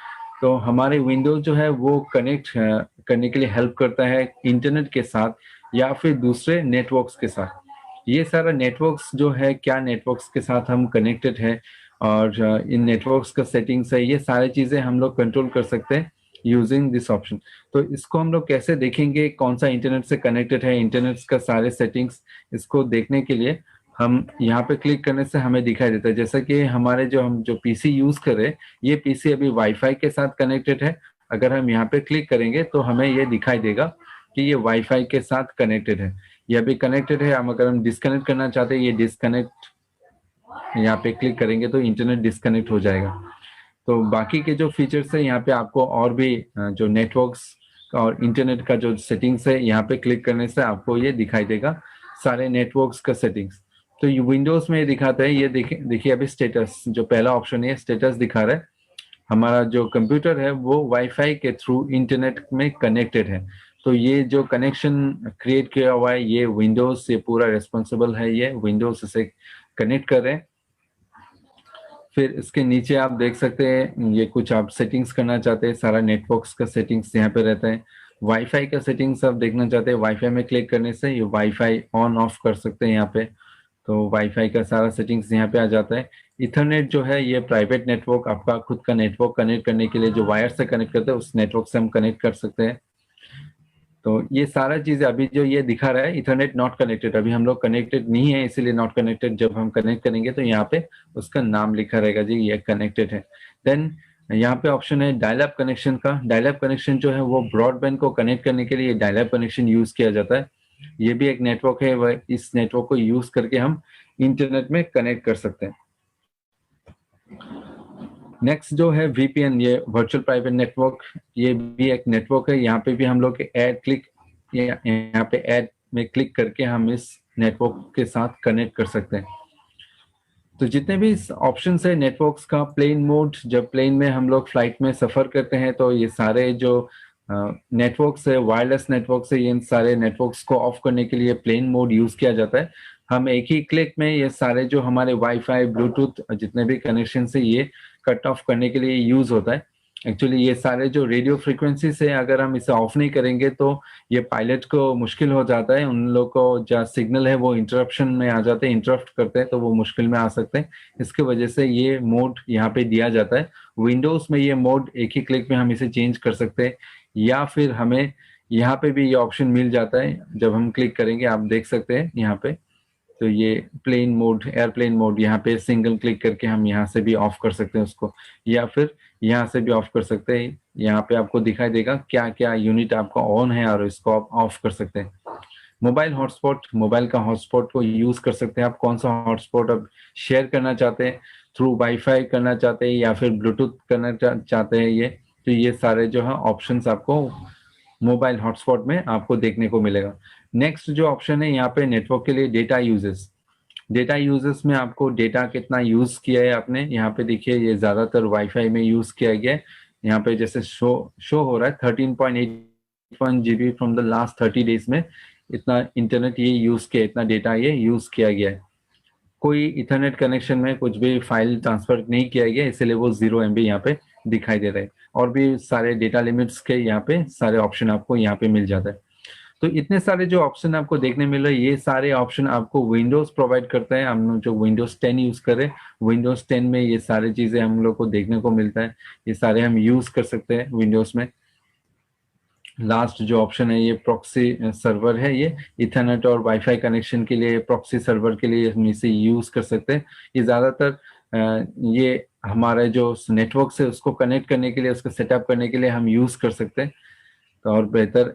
Speaker 1: तो हमारे विंडोज जो है वो कनेक्ट करने के लिए हेल्प करता है इंटरनेट के साथ या फिर दूसरे नेटवर्क्स के साथ। ये सारा नेटवर्क्स जो है, क्या नेटवर्क्स के साथ हम कनेक्टेड है और इन नेटवर्क्स का सेटिंग्स है, ये सारी चीजें हम लोग कंट्रोल कर सकते हैं यूजिंग दिस ऑप्शन। तो इसको हम लोग कैसे देखेंगे कौन सा इंटरनेट से कनेक्टेड है, इंटरनेट का सारे सेटिंग्स, इसको देखने के लिए हम यहाँ पे क्लिक करने से हमें दिखाई देता है। जैसा कि हमारे हम जो पीसी यूज कर रहे हैं, ये पीसी अभी वाईफाई के साथ कनेक्टेड है। अगर हम यहाँ पे क्लिक करेंगे तो हमें ये दिखाई देगा कि ये वाईफाई के साथ कनेक्टेड है, ये अभी कनेक्टेड है। हम अगर हम डिस्कनेक्ट करना चाहते हैं, ये डिस्कनेक्ट यहाँ पे क्लिक करेंगे तो इंटरनेट डिस्कनेक्ट हो जाएगा। तो बाकी के जो फीचर्स है यहाँ पे आपको और भी जो नेटवर्क्स और इंटरनेट का जो सेटिंग्स है, यहाँ पे क्लिक करने से आपको ये दिखाई देगा सारे नेटवर्क्स का सेटिंग्स। तो ये विंडोज में ये दिखाता है। ये देखिए अभी स्टेटस, जो पहला ऑप्शन है स्टेटस दिखा रहा है। हमारा जो कंप्यूटर है वो वाईफाई के थ्रू इंटरनेट में कनेक्टेड है। तो ये जो कनेक्शन क्रिएट किया हुआ है, ये विंडोज से पूरा रिस्पॉन्सिबल है, ये विंडोज से कनेक्ट कर रहे हैं। फिर इसके नीचे आप देख सकते हैं, ये कुछ आप सेटिंग्स करना चाहते हैं, सारा नेटवर्क्स का सेटिंग्स यहाँ पे रहता है। वाईफाई का सेटिंग्स आप देखना चाहते हैं, वाईफाई में क्लिक करने से ये वाईफाई ऑन ऑफ कर सकते हैं यहाँ पे। तो वाईफाई का सारा सेटिंग्स यहाँ पे आ जाता है। इथरनेट जो है ये प्राइवेट नेटवर्क, आपका खुद का नेटवर्क कनेक्ट करने के लिए जो वायर से कनेक्ट करते हैं, उस नेटवर्क से हम कनेक्ट कर सकते हैं। तो ये सारा चीजें अभी जो ये दिखा रहा है इथरनेट नॉट कनेक्टेड, अभी हम लोग कनेक्टेड नहीं है इसीलिए नॉट कनेक्टेड। जब हम कनेक्ट करेंगे तो यहाँ पे उसका नाम लिखा रहेगा जी ये कनेक्टेड है। देन यहाँ पे ऑप्शन है डायल अप कनेक्शन का। डायल अप कनेक्शन जो है वो ब्रॉडबैंड को कनेक्ट करने के लिए डायल अप कनेक्शन यूज किया जाता है। ये भी एक नेटवर्क है, वह इस नेटवर्क को यूज करके हम इंटरनेट में कनेक्ट कर सकते हैं। नेक्स्ट जो है वीपीएन, ये वर्चुअल प्राइवेट नेटवर्क, ये भी एक नेटवर्क है। यहाँ पे भी हम लोग ऐड क्लिक, यहाँ पे ऐड में क्लिक करके हम इस नेटवर्क के साथ कनेक्ट कर सकते हैं। तो जितने भी ऑप्शन है नेटवर्क्स का, प्लेन मोड, जब प्लेन में हम लोग फ्लाइट में सफर करते हैं तो ये सारे जो नेटवर्क्स है, वायरलेस नेटवर्क्स है, इन सारे नेटवर्क्स को ऑफ करने के लिए प्लेन मोड यूज किया जाता है। हम एक ही क्लिक में ये सारे जो हमारे वाईफाई, ब्लूटूथ, जितने भी कनेक्शन है, ये कट ऑफ करने के लिए यूज होता है। एक्चुअली ये सारे जो रेडियो फ्रीक्वेंसी से अगर हम इसे ऑफ नहीं करेंगे तो ये पायलट को मुश्किल हो जाता है। उन लोग को जो सिग्नल है वो इंटरप्शन में आ जाते हैं, इंटरप्ट करते हैं, तो वो मुश्किल में आ सकते हैं। इसके वजह से ये मोड यहाँ पे दिया जाता है। विंडोज में ये मोड एक ही क्लिक में हम इसे चेंज कर सकते हैं, या फिर हमें यहाँ पे भी ये ऑप्शन मिल जाता है। जब हम क्लिक करेंगे आप देख सकते हैं यहाँ पे, तो ये प्लेन मोड, एयरप्लेन मोड, यहाँ पे सिंगल क्लिक करके हम यहाँ से भी ऑफ कर सकते हैं उसको, या फिर यहाँ से भी ऑफ कर सकते हैं। यहाँ पे आपको दिखाई देगा क्या क्या यूनिट आपका ऑन है और इसको आप ऑफ कर सकते हैं। मोबाइल हॉटस्पॉट, मोबाइल का हॉटस्पॉट को यूज कर सकते हैं। आप कौन सा हॉटस्पॉट अब शेयर करना चाहते हैं, थ्रू वाईफाई करना चाहते हैं या फिर ब्लूटूथ करना चाहते हैं, ये तो ये सारे जो है ऑप्शंस आपको मोबाइल हॉटस्पॉट में आपको देखने को मिलेगा। नेक्स्ट जो ऑप्शन है यहाँ पे नेटवर्क के लिए डेटा यूजेस। डेटा यूजेस में आपको डेटा कितना यूज किया है आपने, यहाँ पे देखिए ये ज्यादातर वाईफाई में यूज किया गया है। यहाँ पे जैसे शो हो रहा है 13.81 GB from the last 30 days में, इतना इंटरनेट ये यूज किया, इतना डेटा ये यूज किया गया है। कोई इथरनेट कनेक्शन में कुछ भी फाइल ट्रांसफर नहीं किया गया, इसलिए वो 0 MB यहाँ पे दिखाई दे रहा है। और भी सारे डेटा लिमिट्स के यहाँ पे सारे ऑप्शन आपको यहाँ पे मिल जाता है। तो इतने सारे जो ऑप्शन आपको देखने मिल रहे हैं, ये सारे ऑप्शन आपको विंडोज प्रोवाइड करता है। हम लोग जो विंडोज 10 यूज करें, विंडोज 10 में ये सारी चीजें हम लोग को देखने को मिलता है। ये सारे हम यूज कर सकते हैं विंडोज में। लास्ट जो ऑप्शन है ये प्रॉक्सी सर्वर है, ये इथरनेट और वाईफाई कनेक्शन के लिए, प्रॉक्सी सर्वर के लिए हम इसे यूज कर सकते हैं। ये ज्यादातर ये हमारे जो नेटवर्क से उसको कनेक्ट करने के लिए, उसको सेटअप करने के लिए हम यूज कर सकते हैं। और बेहतर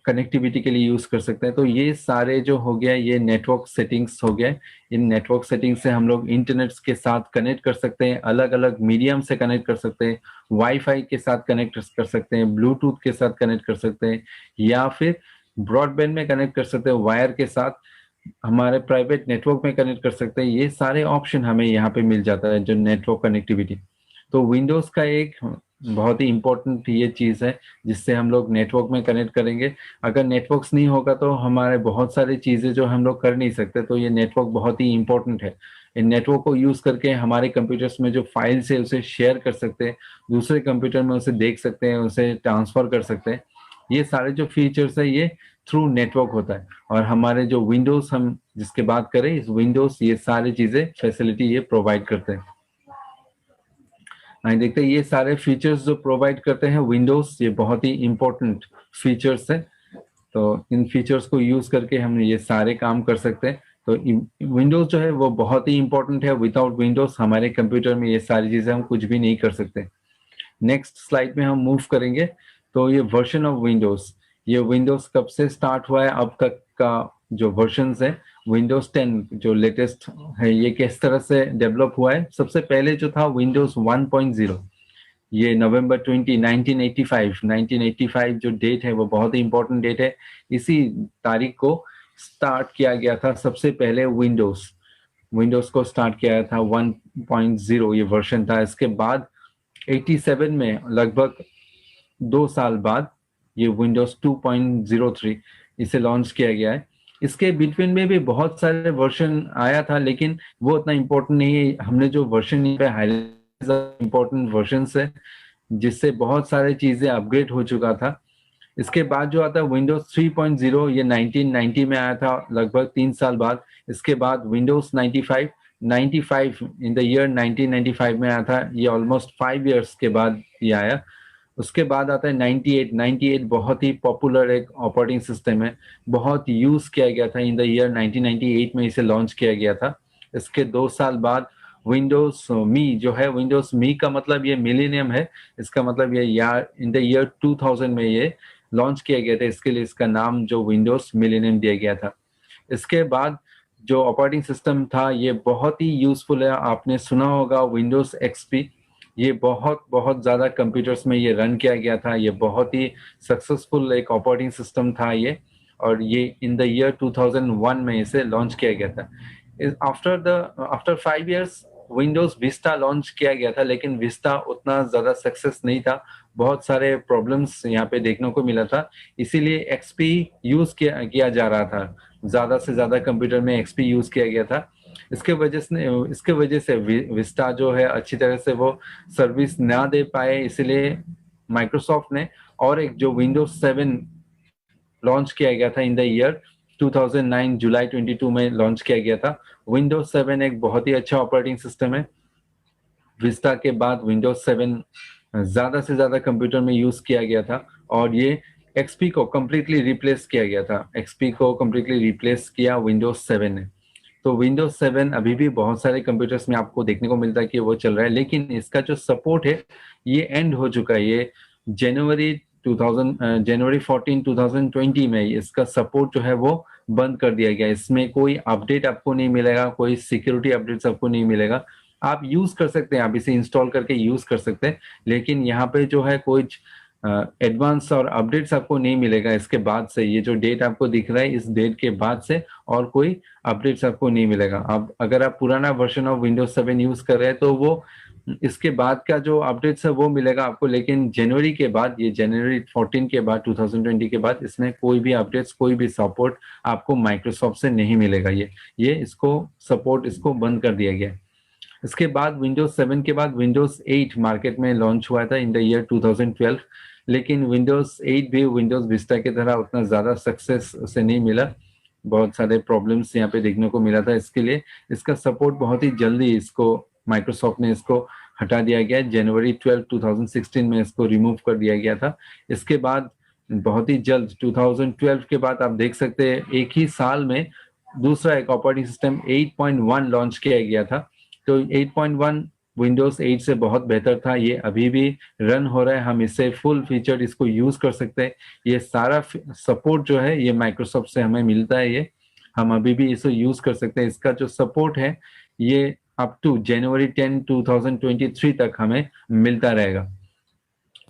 Speaker 1: कनेक्टिविटी के लिए यूज कर सकते हैं। तो ये सारे जो हो गया ये नेटवर्क सेटिंग्स हो गया। इन नेटवर्क सेटिंग्स से हम लोग इंटरनेट के साथ कनेक्ट कर सकते हैं, अलग अलग मीडियम से कनेक्ट कर सकते हैं, वाईफाई के साथ कनेक्ट कर सकते हैं, ब्लूटूथ के साथ कनेक्ट कर सकते हैं, या फिर ब्रॉडबैंड में कनेक्ट कर सकते हैं, वायर के साथ हमारे प्राइवेट नेटवर्क में कनेक्ट कर सकते हैं। ये सारे ऑप्शन हमें यहाँ पे मिल जाता है, जो नेटवर्क कनेक्टिविटी। तो विंडोज का एक बहुत ही इंपॉर्टेंट ये चीज है जिससे हम लोग नेटवर्क में कनेक्ट करेंगे। अगर नेटवर्क्स नहीं होगा तो हमारे बहुत सारी चीजें जो हम लोग कर नहीं सकते। तो ये नेटवर्क बहुत ही इंपॉर्टेंट है। इन नेटवर्क को यूज करके हमारे कंप्यूटर्स में जो फाइल्स है उसे शेयर कर सकते हैं, दूसरे कंप्यूटर में उसे देख सकते हैं, उसे ट्रांसफर कर सकते हैं। ये सारे जो फीचर्स है ये थ्रू नेटवर्क होता है। और हमारे जो विंडोज हम जिसके बात करें, इस विंडोज ये सारी चीजें फैसिलिटी ये प्रोवाइड करते हैं। देखते हैं ये सारे फीचर्स जो प्रोवाइड करते हैं विंडोज, ये बहुत ही इंपॉर्टेंट फीचर्स है। तो इन फीचर्स को यूज करके हम ये सारे काम कर सकते हैं। तो विंडोज जो है वो बहुत ही इंपॉर्टेंट है। विदाउट विंडोज हमारे कंप्यूटर में ये सारी चीजें हम कुछ भी नहीं कर सकते। नेक्स्ट स्लाइड में हम मूव करेंगे। तो ये वर्जन ऑफ विंडोज, ये विंडोज कब से स्टार्ट हुआ है, अब तक का जो वर्जन है विंडोज 10 जो लेटेस्ट है, ये किस तरह से डेवलप हुआ है। सबसे पहले जो था विंडोज 1.0, ये नवंबर 1985 जो डेट है वो बहुत ही इंपॉर्टेंट डेट है। इसी तारीख को स्टार्ट किया गया था सबसे पहले विंडोज को स्टार्ट किया था 1.0 ये वर्जन था। इसके बाद 87 में लगभग 2 साल बाद ये विंडोज 2.03 इसे लॉन्च किया गया है। इसके बिटवीन में भी बहुत सारे वर्जन आया था, लेकिन वो उतना इम्पोर्टेंट नहीं है। हमने जो वर्जन पे हाईलाइट इम्पोर्टेंट वर्जन है जिससे बहुत सारी चीजें अपग्रेड हो चुका था। इसके बाद जो आता है विंडोज 3.0, ये 1990 में आया था, लगभग 3 साल बाद। इसके बाद विंडोज 95 इन द ईयर 1995 में आया था, ये ऑलमोस्ट 5 इयर्स के बाद ये आया। उसके बाद आता है 98 बहुत ही पॉपुलर एक ऑपरेटिंग सिस्टम है, बहुत यूज किया गया था। इन द ईयर 1998 में इसे लॉन्च किया गया था। इसके 2 साल बाद विंडोज मी जो है, विंडोज मी का मतलब ये मिलेनियम है, इसका मतलब ये यार इन द ईयर 2000 में ये लॉन्च किया गया था। इसके लिए इसका नाम जो विंडोज मिलेनियम दिया गया था। इसके बाद जो ऑपरेटिंग सिस्टम था ये बहुत ही यूजफुल है, आपने सुना होगा विंडोज एक्सपी। ये बहुत ज्यादा कंप्यूटर्स में ये रन किया गया था। ये बहुत ही सक्सेसफुल एक ऑपरेटिंग सिस्टम था ये, और ये इन द ईयर 2001 में इसे लॉन्च किया गया था। After 5 years Windows Vista launch किया गया था, लेकिन विस्टा उतना ज्यादा सक्सेस नहीं था, बहुत सारे प्रॉब्लम्स यहाँ पे देखने को मिला था। इसीलिए एक्सपी यूज किया जा रहा था, ज्यादा से ज्यादा कंप्यूटर में एक्सपी यूज किया गया था। इसके वजह से विस्टा जो है अच्छी तरह से वो सर्विस ना दे पाए, इसीलिए माइक्रोसॉफ्ट ने और एक जो विंडोज 7 लॉन्च किया गया था इन द ईयर 2009 जुलाई 22 में लॉन्च किया गया था। विंडोज 7 एक बहुत ही अच्छा ऑपरेटिंग सिस्टम है। विस्टा के बाद विंडोज 7 ज्यादा से ज्यादा कंप्यूटर में यूज किया गया था, और ये एक्सपी को कम्प्लीटली रिप्लेस किया गया था। एक्सपी को कम्प्लीटली रिप्लेस किया विंडोज 7 ने। तो विंडोज 7 अभी भी बहुत सारे कंप्यूटर्स में आपको देखने को मिलता है कि वो चल रहा है, लेकिन इसका जो सपोर्ट है ये एंड हो चुका है। ये जनवरी 14 2020 में इसका सपोर्ट जो है वो बंद कर दिया गया। इसमें कोई अपडेट आपको नहीं मिलेगा, कोई सिक्योरिटी अपडेट्स आपको नहीं मिलेगा। आप यूज कर सकते हैं, आप इसे इंस्टॉल करके यूज कर सकते हैं, लेकिन यहाँ पे जो है कुछ एडवांस और अपडेट्स आपको नहीं मिलेगा। इसके बाद से ये जो डेट आपको दिख रहा है, इस डेट के बाद से और कोई अपडेट्स आपको नहीं मिलेगा। अब अगर आप पुराना वर्जन ऑफ विंडोज 7 यूज कर रहे हैं तो वो इसके बाद का जो अपडेट्स है वो मिलेगा आपको, लेकिन जनवरी के बाद, ये जनवरी 14 के बाद 2020 के बाद इसमें कोई भी अपडेट्स, कोई भी सपोर्ट आपको माइक्रोसॉफ्ट से नहीं मिलेगा। ये इसको सपोर्ट इसको बंद कर दिया गया। इसके बाद विंडोज 7 के बाद विंडोज 8 मार्केट में लॉन्च हुआ था इन द ईयर 2012, लेकिन विंडोज 8 भी विंडोज विस्टा की तरह उतना ज्यादा सक्सेस से नहीं मिला। बहुत सारे प्रॉब्लम्स यहाँ पे देखने को मिला था। इसके लिए इसका सपोर्ट बहुत ही जल्दी इसको माइक्रोसॉफ्ट ने इसको हटा दिया गया। जनवरी 12 2016 में इसको रिमूव कर दिया गया था। इसके बाद बहुत ही जल्द 2012 के बाद आप देख सकते हैं एक ही साल में दूसरा एक ऑपरेटिंग सिस्टम 8.1 लॉन्च किया गया था। तो 8.1 विंडोज 8 से बहुत बेहतर था, ये अभी भी रन हो रहा है, हम इससे फुल फीचर इसको यूज कर सकते हैं। ये सारा सपोर्ट जो है ये माइक्रोसॉफ्ट से हमें मिलता है, ये हम अभी भी इसे यूज कर सकते हैं। इसका जो सपोर्ट है ये अप टू जनवरी 10 2023 तक हमें मिलता रहेगा।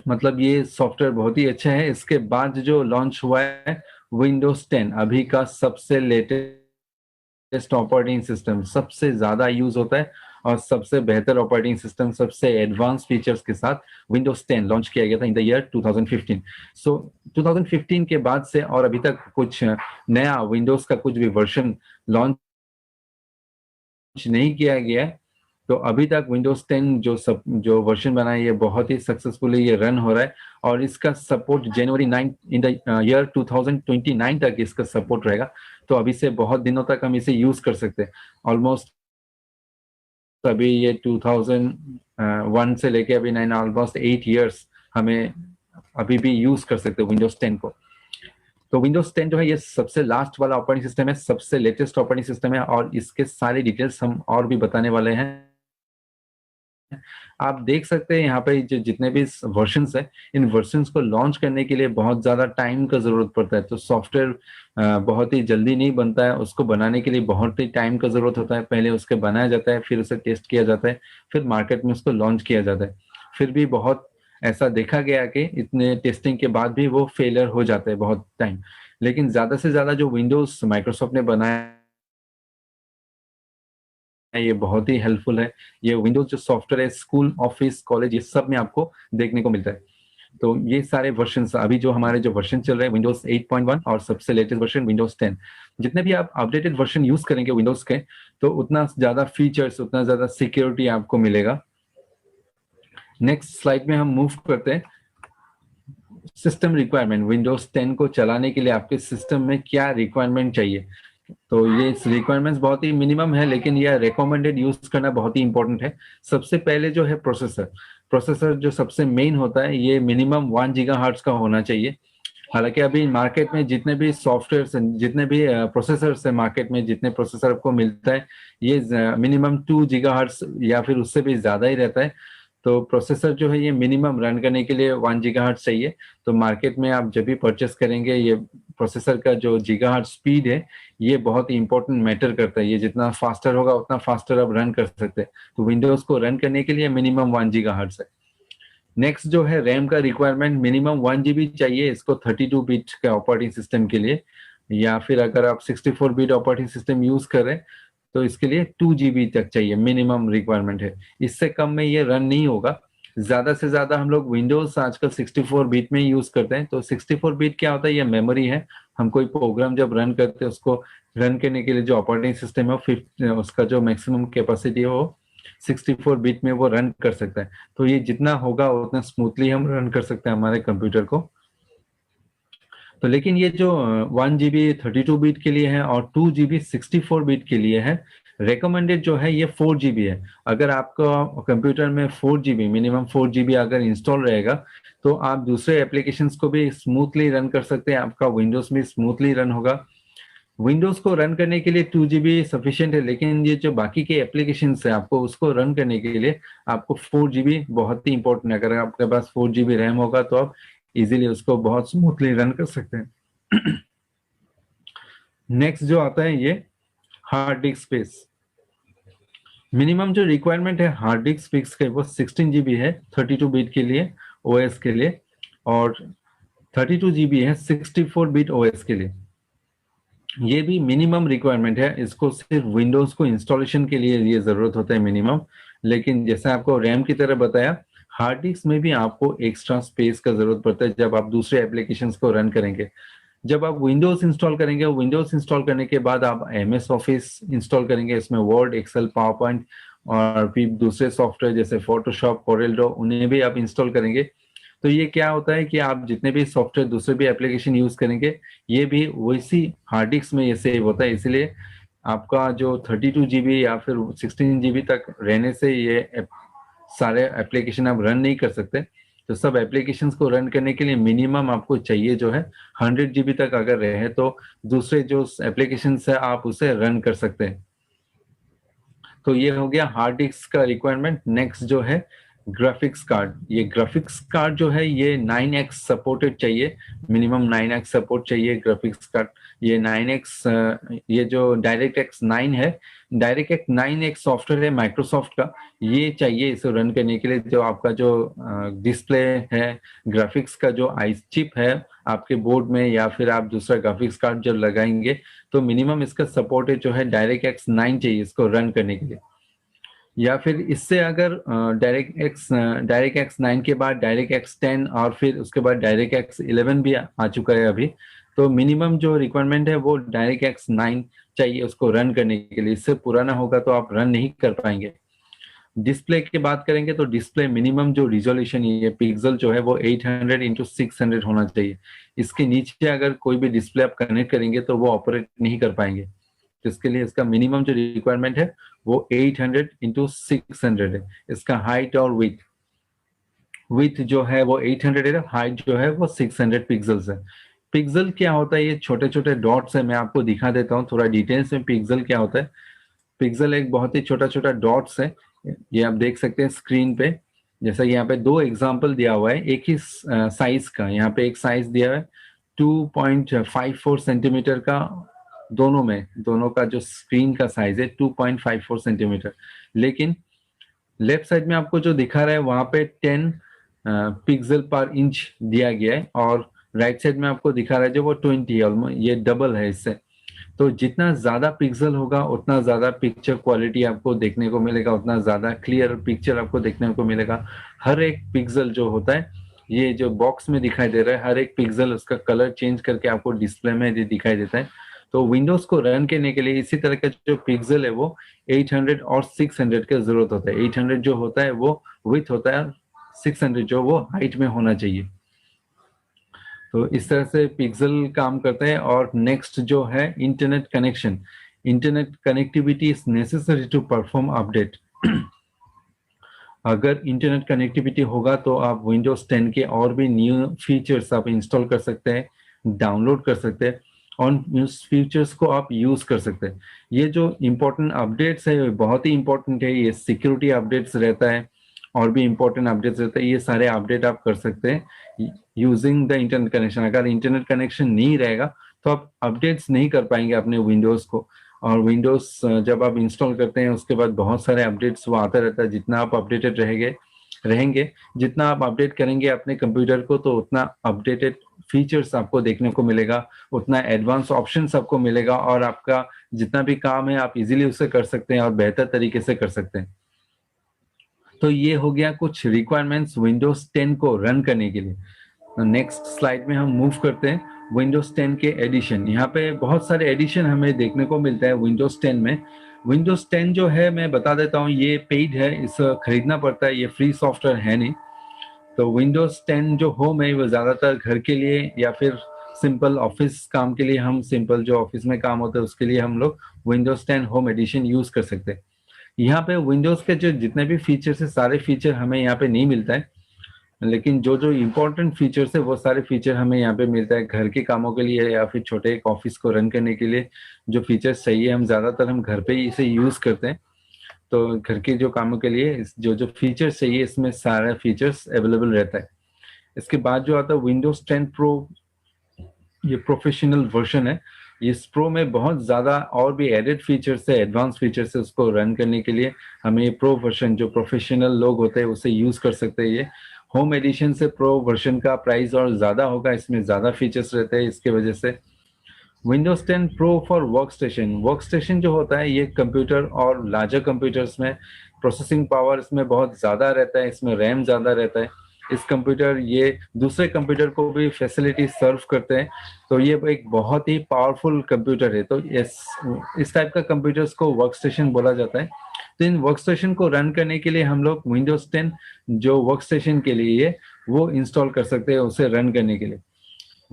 Speaker 1: मतलब ये सॉफ्टवेयर बहुत ही अच्छा है। इसके बाद जो लॉन्च हुआ है विंडोज 10, अभी का सबसे लेटेस्ट ऑपरेटिंग सिस्टम, सबसे ज्यादा यूज होता है और सबसे बेहतर ऑपरेटिंग सिस्टम, सबसे एडवांस फीचर्स के साथ विंडोज 10 लॉन्च किया गया था इन द ईयर 2015। सो 2015 के बाद से और अभी तक कुछ नया विंडोज का कुछ भी वर्जन लॉन्च नहीं किया गया है। तो अभी तक विंडोज 10 जो वर्जन बना है ये बहुत ही सक्सेसफुली ये रन हो रहा है और इसका support January 9 in the year 2029 तक इसका सपोर्ट रहेगा। तो अभी से बहुत दिनों तक हम इसे यूज कर सकते हैं। ऑलमोस्ट अभी ये 2001 से लेके अभी 9 ऑलमोस्ट 8 इयर्स हमें अभी भी यूज कर सकते हैं विंडोज 10 को। तो विंडोज 10 जो है ये सबसे लास्ट वाला ऑपरेटिंग सिस्टम है, सबसे लेटेस्ट ऑपरेटिंग सिस्टम है और इसके सारे डिटेल्स हम और भी बताने वाले हैं। आप देख सकते हैं यहाँ पे जो जितने भी वर्जन्स है, इन वर्जन्स को लॉन्च करने के लिए बहुत ज्यादा टाइम का जरूरत पड़ता है। तो सॉफ्टवेयर बहुत ही जल्दी नहीं बनता है, उसको बनाने के लिए बहुत ही टाइम का जरूरत होता है। पहले उसके बनाया जाता है, फिर उसे टेस्ट किया जाता है, फिर मार्केट में उसको लॉन्च किया जाता है। फिर भी बहुत ऐसा देखा गया कि इतने टेस्टिंग के बाद भी वो फेलियर हो जाता है बहुत टाइम। लेकिन ज्यादा से ज्यादा जो विंडोज माइक्रोसॉफ्ट ने बनाया ये बहुत ही हेल्पफुल है। ये विंडोज जो सॉफ्टवेयर है स्कूल, ऑफिस, कॉलेज, ये सब में आपको देखने को मिलता है। तो ये सारे वर्जन अभी जो हमारे जो वर्जन चल रहे हैं विंडोज 8.1 और सबसे लेटेस्ट वर्जन विंडोज 10, जितने भी आप अपडेटेड वर्जन यूज करेंगे विंडोज के तो उतना ज्यादा फीचर्स, उतना ज्यादा सिक्योरिटी आपको मिलेगा। नेक्स्ट स्लाइड में हम मूव करते हैं। सिस्टम रिक्वायरमेंट, विंडोज 10 को चलाने के लिए आपके सिस्टम में क्या रिक्वायरमेंट चाहिए। तो ये रिक्वायरमेंट्स बहुत ही मिनिमम है लेकिन यह रिकमेंडेड यूज करना बहुत ही इंपॉर्टेंट है। सबसे पहले जो है प्रोसेसर, प्रोसेसर जो सबसे मेन होता है ये मिनिमम 1 गीगाहर्ट्ज का होना चाहिए। हालांकि अभी मार्केट में जितने भी सॉफ्टवेयर, जितने भी प्रोसेसर्स है मार्केट में, जितने प्रोसेसर आपको मिलता है ये मिनिमम 2 गीगाहर्ट्ज या फिर उससे भी ज्यादा ही रहता है। तो प्रोसेसर जो है ये मिनिमम रन करने के लिए 1 गीगाहर्ट्ज चाहिए। तो मार्केट में आप जब भी परचेस करेंगे ये प्रोसेसर का जो गीगाहर्ट्ज स्पीड है ये बहुत ही इंपॉर्टेंट मैटर करता है। ये जितना फास्टर होगा उतना फास्टर आप रन कर सकते हैं। तो विंडोज को रन करने के लिए मिनिमम 1 गीगाहर्ट्ज है। नेक्स्ट जो है रैम का रिक्वायरमेंट, मिनिमम 1 GB चाहिए इसको 32 बिट के ऑपरेटिंग सिस्टम के लिए, या फिर अगर आप 64 बिट ऑपरेटिंग सिस्टम यूज कर रहे हैं तो इसके लिए 2 GB तक चाहिए, मिनिमम रिक्वायरमेंट है। इससे कम में ये रन नहीं होगा। ज्यादा से ज्यादा हम लोग विंडोज आजकल 64 बिट में यूज करते हैं। तो 64 बिट क्या होता है, ये मेमोरी है। हम कोई प्रोग्राम जब रन करते हैं उसको रन करने के लिए जो ऑपरेटिंग सिस्टम है उसका जो मैक्सिमम कैपेसिटी है वो 64 बिट में वो रन कर सकता है। तो ये जितना होगा उतना स्मूथली हम रन कर सकते हैं हमारे कंप्यूटर को। तो लेकिन ये जो 1 GB 32 बिट के लिए है और 2 GB 64 बिट के लिए है, रेकमेंडेड जो है ये 4 GB है। अगर आपका कंप्यूटर में 4 GB, मिनिमम 4 GB अगर इंस्टॉल रहेगा तो आप दूसरे एप्लीकेशंस को भी स्मूथली रन कर सकते हैं, आपका विंडोज में स्मूथली रन होगा। विंडोज को रन करने के लिए 2 GB सफिशिएंट है, लेकिन ये जो बाकी के एप्लीकेशंस है आपको उसको रन करने के लिए आपको 4 GB बहुत ही इंपॉर्टेंट है। अगर आपके पास 4 GB रैम होगा तो आप इजीली उसको बहुत स्मूथली रन कर सकते हैं। नेक्स्ट जो आता है ये हार्ड डिस्क स्पेस। मिनिमम जो रिक्वायरमेंट है हार्ड डिस्क स्पेस का वो 16 GB है 32 बिट के लिए ओएस के लिए, और 32 GB है 64 बिट ओएस के लिए। ये भी मिनिमम रिक्वायरमेंट है, इसको सिर्फ विंडोज को इंस्टॉलेशन के लिए ये जरूरत होता है मिनिमम। लेकिन जैसे आपको रैम की तरह बताया, हार्ड डिस्क में भी आपको एक्स्ट्रा स्पेस का जरूरत पड़ता है जब आप दूसरे एप्लीकेशंस को रन करेंगे। जब आप विंडोज इंस्टॉल करेंगे, विंडोज इंस्टॉल करने के बाद आप MS ऑफिस इंस्टॉल करेंगे, इसमें वर्ड, एक्सेल, पावर पॉइंट और फिर दूसरे सॉफ्टवेयर जैसे फोटोशॉप, कोरेलड्रॉ उन्हें भी आप इंस्टॉल करेंगे। तो ये क्या होता है कि आप जितने भी सॉफ्टवेयर दूसरे भी एप्लीकेशन यूज करेंगे ये भी वैसी हार्ड डिस्क में ये सेव होता है। इसलिए आपका जो 32 GB या फिर 16 GB तक रहने से ये सारे एप्लीकेशन आप रन नहीं कर सकते। तो सब एप्लीकेशंस को रन करने के लिए मिनिमम आपको चाहिए जो है 100 GB तक अगर रहे तो दूसरे जो एप्लीकेशंस है आप उसे रन कर सकते हैं। तो ये हो गया हार्ड डिस्क का रिक्वायरमेंट। नेक्स्ट जो है ग्राफिक्स कार्ड। ये ग्राफिक्स कार्ड जो है ये 9x सपोर्टेड चाहिए, मिनिमम 9x सपोर्ट चाहिए ग्राफिक्स कार्ड। ये 9x ये जो डायरेक्ट एक्स 9 है, डायरेक्ट एक्स 9 एक सॉफ्टवेयर है माइक्रोसॉफ्ट का, ये चाहिए इसे रन करने के लिए। जो आपका जो डिस्प्ले है, ग्राफिक्स का जो आई चिप है आपके बोर्ड में, या फिर आप दूसरा ग्राफिक्स कार्ड जब लगाएंगे तो मिनिमम इसका सपोर्ट है जो है डायरेक्ट एक्स 9 चाहिए इसको रन करने के लिए। या फिर इससे अगर डायरेक्ट एक्स 9 के बाद डायरेक्ट एक्स 10 और फिर उसके बाद डायरेक्ट एक्स 11 भी आ चुका है अभी, तो मिनिमम जो रिक्वायरमेंट है वो डायरेक्ट एक्स 9 चाहिए उसको रन करने के लिए। इससे पुराना होगा तो आप रन नहीं कर पाएंगे। डिस्प्ले की बात करेंगे तो डिस्प्ले मिनिमम जो रिजोल्यूशन ये पिक्सल जो है वो 800 इंटू 600 होना चाहिए। इसके नीचे अगर कोई भी डिस्प्ले आप कनेक्ट करेंगे तो वो ऑपरेट नहीं कर पाएंगे। तो इसके लिए इसका मिनिमम जो रिक्वायरमेंट है वो 800 इंटू 600 है। इसका हाइट और विथ जो है वो 800 है, हाइट जो है वो 600 पिक्सल्स है। पिक्सल क्या होता है? ये छोटे छोटे डॉट्स है, मैं आपको दिखा देता हूँ थोड़ा डिटेल्स में पिक्सल क्या होता है। पिक्सल एक बहुत ही छोटा छोटा डॉट्स है, ये आप देख सकते हैं स्क्रीन पे। जैसा यहाँ पे दो एग्जांपल दिया हुआ है एक ही साइज का, यहाँ पे एक साइज दिया है 2.54 सेंटीमीटर का, दोनों का जो स्क्रीन का साइज है 2.54 सेंटीमीटर। लेकिन लेफ्ट साइड में आपको जो दिखा रहा है वहां पे 10 पिक्सल पर इंच दिया गया है, और राइट साइड में आपको दिखा रहा है जो वो 20 ऑलमोस्ट, ये डबल है इससे। तो जितना ज्यादा पिक्सल होगा उतना ज्यादा पिक्चर क्वालिटी आपको देखने को मिलेगा, उतना ज्यादा क्लियर पिक्चर आपको देखने को मिलेगा। हर एक पिक्सल जो होता है, ये जो बॉक्स में दिखाई दे रहा है, हर एक पिक्सल उसका कलर चेंज करके आपको डिस्प्ले में दिखाई देता है। तो विंडोज को रन करने के लिए इसी तरह का जो पिक्सल है वो 800 और 600 की जरूरत होता है। 800 जो होता है वो विथ होता है, 600 जो वो हाइट में होना चाहिए। तो इस तरह से पिक्सल काम करते हैं। और नेक्स्ट जो है internet connection. Internet connectivity is necessary to perform update. अगर इंटरनेट कनेक्टिविटी होगा तो आप विंडोज 10 के और भी न्यू फीचर्स आप इंस्टॉल कर सकते हैं, डाउनलोड कर सकते हैं, और उस फीचर्स को आप यूज कर सकते हैं। ये जो इम्पोर्टेंट अपडेट्स है बहुत ही इंपॉर्टेंट है, ये सिक्योरिटी अपडेट्स रहता है और भी इम्पोर्टेंट अपडेट्स रहते हैं। ये सारे अपडेट आप कर सकते हैं यूजिंग द इंटरनेट कनेक्शन। अगर इंटरनेट कनेक्शन नहीं रहेगा तो आप अपडेट्स नहीं कर पाएंगे अपने विंडोज को। और विंडोज जब आप इंस्टॉल करते हैं उसके बाद बहुत सारे अपडेट्स वो आता रहता है। जितना आप अपडेटेड रहेंगे, जितना आप अपडेट करेंगे अपने कंप्यूटर को, तो उतना अपडेटेड फीचर्स आपको देखने को मिलेगा, उतना एडवांस ऑप्शंस आपको मिलेगा, और आपका जितना भी काम है आप इजीली उससे कर सकते हैं और बेहतर तरीके से कर सकते हैं। तो ये हो गया कुछ रिक्वायरमेंट्स विंडोज 10 को रन करने के लिए। नेक्स्ट स्लाइड में हम मूव करते हैं विंडोज 10 के एडिशन। यहाँ पे बहुत सारे एडिशन हमें देखने को मिलता है विंडोज 10 में। विंडोज 10 जो है मैं बता देता हूँ, ये पेड है, इसे खरीदना पड़ता है, ये फ्री सॉफ्टवेयर है नहीं। तो विंडोज 10 जो होम है वो ज्यादातर घर के लिए या फिर सिंपल ऑफिस काम के लिए, हम सिंपल जो ऑफिस में काम होता है उसके लिए हम लोग विंडोज 10 होम एडिशन यूज कर सकते हैं। यहाँ पे विंडोज के जो जितने भी फीचर्स है सारे फीचर हमें यहाँ पे नहीं मिलता है, लेकिन जो जो इम्पोर्टेंट फीचर्स है वो सारे फीचर हमें यहाँ पे मिलता है। घर के कामों के लिए या फिर छोटे एक ऑफिस को रन करने के लिए जो फीचर्स चाहिए हम ज्यादातर हम घर पे ही इसे यूज करते हैं। तो घर के जो कामों के लिए जो जो फीचर्स चाहिए इसमें सारा फीचर्स अवेलेबल रहता है। इसके बाद जो आता है विंडोज 10 प्रो, ये प्रोफेशनल वर्जन है। इस प्रो में बहुत ज्यादा और भी एडेड फीचर्स है, एडवांस फीचर्स है। उसको रन करने के लिए हमें प्रो वर्जन, जो प्रोफेशनल लोग होते हैं उसे यूज कर सकते हैं। ये होम एडिशन से प्रो वर्जन का प्राइस और ज्यादा होगा, इसमें ज्यादा फीचर्स रहते हैं। इसके वजह से विंडोज 10 प्रो फॉर वर्कस्टेशन जो होता है ये कंप्यूटर और लार्जर कंप्यूटर्स में प्रोसेसिंग पावर इसमें बहुत ज्यादा रहता है, इसमें रैम ज्यादा रहता है। इस कंप्यूटर ये दूसरे कंप्यूटर को भी फैसिलिटी सर्व करते हैं। तो ये एक बहुत ही पावरफुल कंप्यूटर है। तो इस टाइप का कंप्यूटर्स को वर्कस्टेशन बोला जाता है। तो इन वर्कस्टेशन को रन करने के लिए हम लोग विंडोज 10 जो वर्कस्टेशन के लिए वो इंस्टॉल कर सकते हैं उसे रन करने के लिए।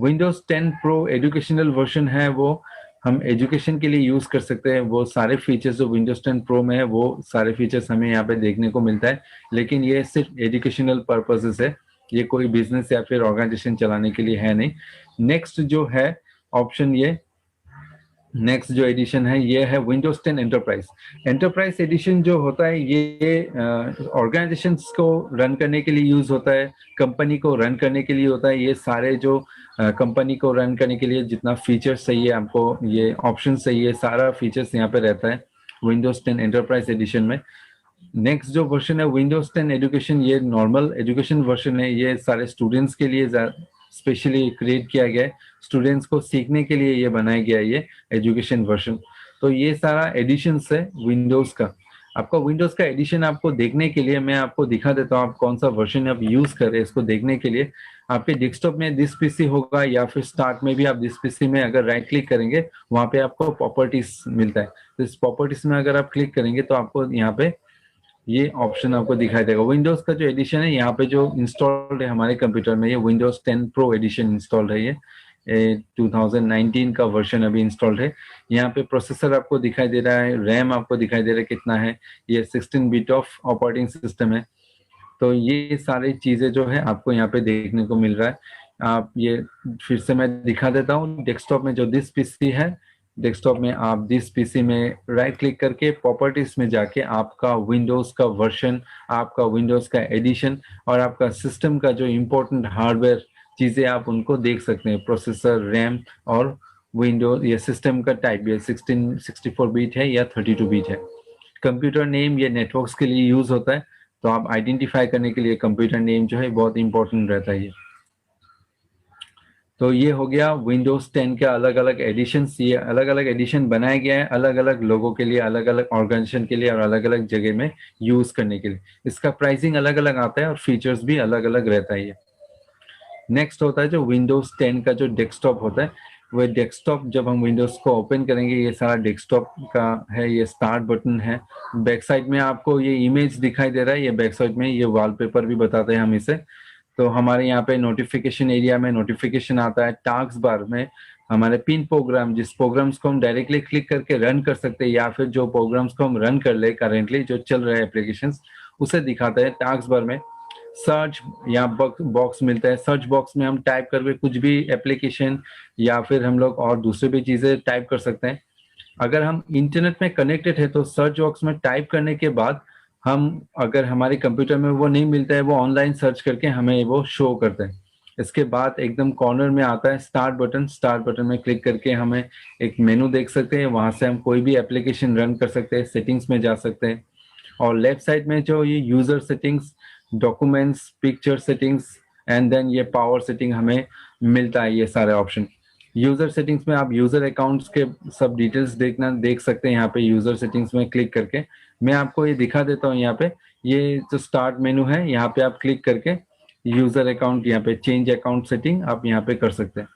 Speaker 1: विंडोज 10 प्रो एजुकेशनल वर्जन है, वो हम एजुकेशन के लिए यूज कर सकते हैं। वो सारे फीचर्स जो विंडोज 10 प्रो में है वो सारे फीचर्स हमें यहाँ पे देखने को मिलता है, लेकिन ये सिर्फ एजुकेशनल पर्पसेस है, ये कोई बिजनेस या फिर ऑर्गेनाइजेशन चलाने के लिए है नहीं। नेक्स्ट जो है ऑप्शन ये नेक्स्ट जो एडिशन है ये है विंडोज 10 एंटरप्राइज। एंटरप्राइज एडिशन जो होता है ये ऑर्गेनाइजेशंस को रन करने के लिए यूज होता है, कंपनी को रन करने के लिए होता है। ये सारे जो कंपनी को रन करने के लिए जितना फीचर्स चाहिए आपको, ये ऑप्शन चाहिए, सारा फीचर्स यहाँ पे रहता है विंडोज 10 एंटरप्राइज एडिशन में। नेक्स्ट जो वर्जन है विंडोज 10 एजुकेशन, ये नॉर्मल एजुकेशन वर्जन है। ये सारे स्टूडेंट्स के लिए स्पेशली क्रिएट किया गया है, स्टूडेंट्स को सीखने के लिए ये बनाया गया है ये एजुकेशन वर्जन। तो ये सारा एडिशंस है विंडोज का। आपका विंडोज का एडिशन आपको देखने के लिए मैं आपको दिखा देता हूँ आप कौन सा वर्जन आप यूज कर रहे हैं। इसको देखने के लिए आपके डेस्कटॉप में दिस पीसी होगा या फिर स्टार्ट में भी आप दिस पीसी में अगर राइट क्लिक करेंगे वहां पे आपको प्रॉपर्टीज मिलता है। तो इस प्रॉपर्टीज में अगर आप क्लिक करेंगे तो आपको यहाँ पे ये ऑप्शन आपको दिखाई देगा। विंडोज का जो एडिशन है यहाँ पे जो इंस्टॉल्ड है हमारे कंप्यूटर में, ये विंडोज 10 प्रो एडिशन इंस्टॉल्ड है। ये 2019 का वर्जन अभी इंस्टॉल्ड है। यहाँ पे प्रोसेसर आपको दिखाई दे रहा है, रैम आपको दिखाई दे रहा है कितना है, ये 16 बिट ऑफ ऑपरेटिंग सिस्टम है। तो ये सारी चीजें जो है आपको यहाँ पे देखने को मिल रहा है। आप ये फिर से मैं दिखा देता हूँ। डेस्कटॉप में जो दिस पीसी है, डेस्कटॉप में आप दिस पीसी में राइट क्लिक करके प्रॉपर्टीज में जाके आपका विंडोज का वर्जन, आपका विंडोज का एडिशन और आपका सिस्टम का जो इम्पोर्टेंट हार्डवेयर चीजें आप उनको देख सकते हैं, प्रोसेसर, रैम और विंडोज। ये सिस्टम का टाइप ये 64 बिट है या 32 बिट है। कंप्यूटर नेम ये नेटवर्क्स के लिए यूज होता है, तो आप आइडेंटिफाई करने के लिए कंप्यूटर नेम जो है बहुत इंपॉर्टेंट रहता है ये। तो ये हो गया विंडोज 10 के अलग अलग एडिशंस। ये अलग अलग एडिशन बनाया गया है अलग अलग लोगों के लिए, अलग अलग ऑर्गेनाइजेशन के लिए और अलग अलग जगह में यूज करने के लिए। इसका प्राइसिंग अलग अलग आता है और फीचर्स भी अलग अलग रहता है ये। नेक्स्ट होता है जो विंडोज 10 का जो डेस्कटॉप होता है, वो डेस्कटॉप जब हम विंडोज को ओपन करेंगे ये सारा डेस्कटॉप का है। ये स्टार्ट बटन है, बैक साइड में आपको ये इमेज दिखाई दे रहा है, ये बैक साइड में ये वॉलपेपर भी बताते हैं हम इसे। तो हमारे यहाँ पे नोटिफिकेशन एरिया में नोटिफिकेशन आता है, टास्क बार में हमारे पिन प्रोग्राम, जिस प्रोग्राम्स को हम डायरेक्टली क्लिक करके रन कर सकते हैं या फिर जो प्रोग्राम्स को हम रन कर ले करेंटली जो चल रहे हैं एप्लीकेशंस, उसे दिखाता है। टास्क बार में सर्च यहाँ बॉक्स मिलता है, सर्च बॉक्स में हम टाइप करके कुछ भी एप्लीकेशन या फिर हम लोग और दूसरे भी चीजें टाइप कर सकते हैं। अगर हम इंटरनेट में कनेक्टेड है तो सर्च बॉक्स में टाइप करने के बाद हम अगर हमारे कंप्यूटर में वो नहीं मिलता है, वो ऑनलाइन सर्च करके हमें वो शो करते हैं। इसके बाद एकदम कॉर्नर में आता है स्टार्ट बटन, स्टार्ट बटन में क्लिक करके हमें एक मेनू देख सकते हैं, वहां से हम कोई भी एप्लीकेशन रन कर सकते हैं, सेटिंग्स में जा सकते हैं। और लेफ्ट साइड में जो ये user settings, documents, picture settings and then ये पावर सेटिंग हमें मिलता है। ये सारे ऑप्शन यूजर सेटिंग्स में आप यूजर अकाउंट्स के सब डिटेल्स देख सकते हैं यहाँ पे यूजर सेटिंग्स में क्लिक करके। मैं आपको ये दिखा देता हूँ यहाँ पे, ये जो स्टार्ट मेनू है यहाँ पे आप क्लिक करके यूजर अकाउंट, यहाँ पे चेंज अकाउंट सेटिंग आप यहाँ पे कर सकते हैं।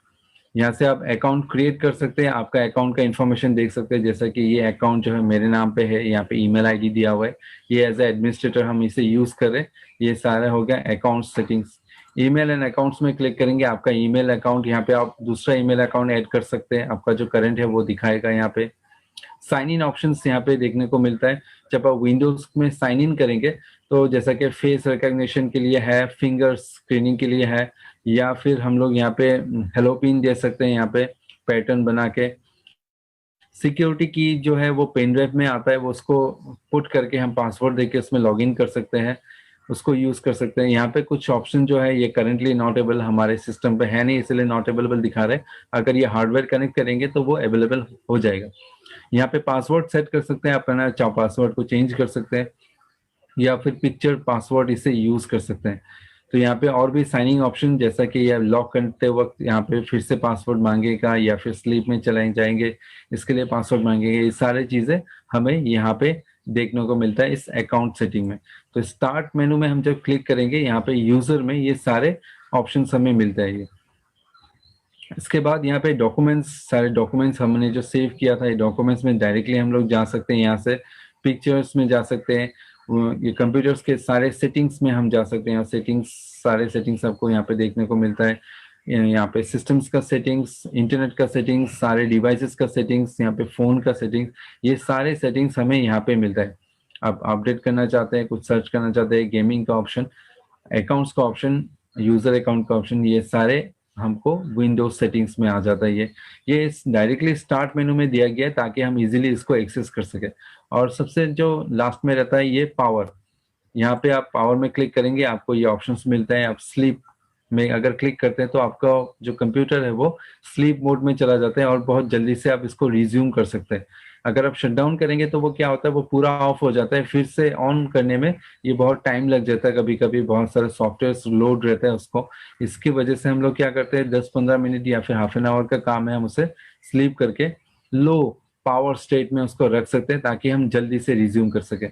Speaker 1: यहाँ से आप अकाउंट क्रिएट कर सकते हैं, आपका अकाउंट का इन्फॉर्मेशन देख सकते हैं, जैसा कि ये अकाउंट जो है मेरे नाम पे है, यहाँ पे ईमेल आईडी दिया हुआ है, ये एज ए एडमिनिस्ट्रेटर हम इसे यूज कर रहे हैं। ये सारा हो गया account settings. Email and accounts में क्लिक करेंगे, आपका ईमेल अकाउंट, यहाँ पे आप दूसरा ईमेल अकाउंट ऐड कर सकते हैं, आपका जो करंट है वो दिखाएगा यहाँ पे। साइन इन ऑप्शन यहाँ पे देखने को मिलता है। जब आप विंडोज में साइन इन करेंगे तो जैसा कि फेस रिकॉग्निशन के लिए है, फिंगर स्क्रीनिंग के लिए है, या फिर हम लोग यहाँ पे हेलो पिन दे सकते हैं यहाँ पे पैटर्न बना के। सिक्योरिटी की जो है वो पेन ड्राइव में आता है, वो उसको पुट करके हम पासवर्ड देके उसमें लॉगिन कर सकते हैं, उसको यूज कर सकते हैं। यहाँ पे कुछ ऑप्शन जो है ये करेंटली नॉट एबल हमारे सिस्टम पे है नहीं, इसलिए नॉट अवेलेबल दिखा रहे हैं। अगर ये हार्डवेयर कनेक्ट करेंगे तो वो अवेलेबल हो जाएगा। यहाँ पे पासवर्ड सेट कर सकते हैं, अपना चाहो पासवर्ड को चेंज कर सकते हैं या फिर पिक्चर पासवर्ड इसे यूज कर सकते हैं। तो यहाँ पे और भी साइनिंग ऑप्शन, जैसा कि यह लॉक करते वक्त यहाँ पे फिर से पासवर्ड मांगेगा या फिर स्लीप में चलाए जाएंगे इसके लिए पासवर्ड मांगेंगे, ये सारी चीजें हमें यहाँ पे देखने को मिलता है इस अकाउंट सेटिंग में। तो स्टार्ट मेनू में हम जब क्लिक करेंगे यहाँ पे यूजर में ये सारे ऑप्शन हमें मिलता है ये। इसके बाद यहाँ पे डॉक्यूमेंट्स, सारे डॉक्यूमेंट्स हमने जो सेव किया था ये डॉक्यूमेंट्स में डायरेक्टली हम लोग जा सकते हैं। यहाँ से पिक्चर्स में जा सकते हैं, ये कंप्यूटर्स के सारे सेटिंग्स में हम जा सकते हैं, सेटिंग्स, सारे सेटिंग्स आपको यहाँ पे देखने को मिलता है। यहाँ पे सिस्टम्स का सेटिंग्स, इंटरनेट का सेटिंग्स, सारे डिवाइसेस का सेटिंग्स, यहाँ पे फोन का सेटिंग्स, ये सारे सेटिंग्स हमें यहाँ पे मिलता है। आप अपडेट करना चाहते हैं, कुछ सर्च करना चाहते हैं, गेमिंग का ऑप्शन, अकाउंट्स का ऑप्शन, यूजर अकाउंट का ऑप्शन, ये सारे हमको विंडोज सेटिंग्स में आ जाता है। ये डायरेक्टली स्टार्ट मेनू में दिया गया है ताकि हम इजीली इसको एक्सेस कर सके। और सबसे जो लास्ट में रहता है ये पावर, यहाँ पे आप पावर में क्लिक करेंगे आपको ये ऑप्शंस मिलता है। आप स्लीप में अगर क्लिक करते हैं तो आपका जो कंप्यूटर है वो स्लीप मोड में चला जाता है और बहुत जल्दी से आप इसको रिज्यूम कर सकते हैं। अगर आप शट डाउन करेंगे तो वो क्या होता है, वो पूरा ऑफ हो जाता है, फिर से ऑन करने में ये बहुत टाइम लग जाता है, कभी कभी बहुत सारे सॉफ्टवेयर लोड रहता है उसको। इसकी वजह से हम लोग क्या करते हैं, 10-15 मिनट या फिर हाफ एन आवर का काम है, हम उसे स्लीप करके लो पावर स्टेट में उसको रख सकते हैं ताकि हम जल्दी से रिज्यूम कर सके।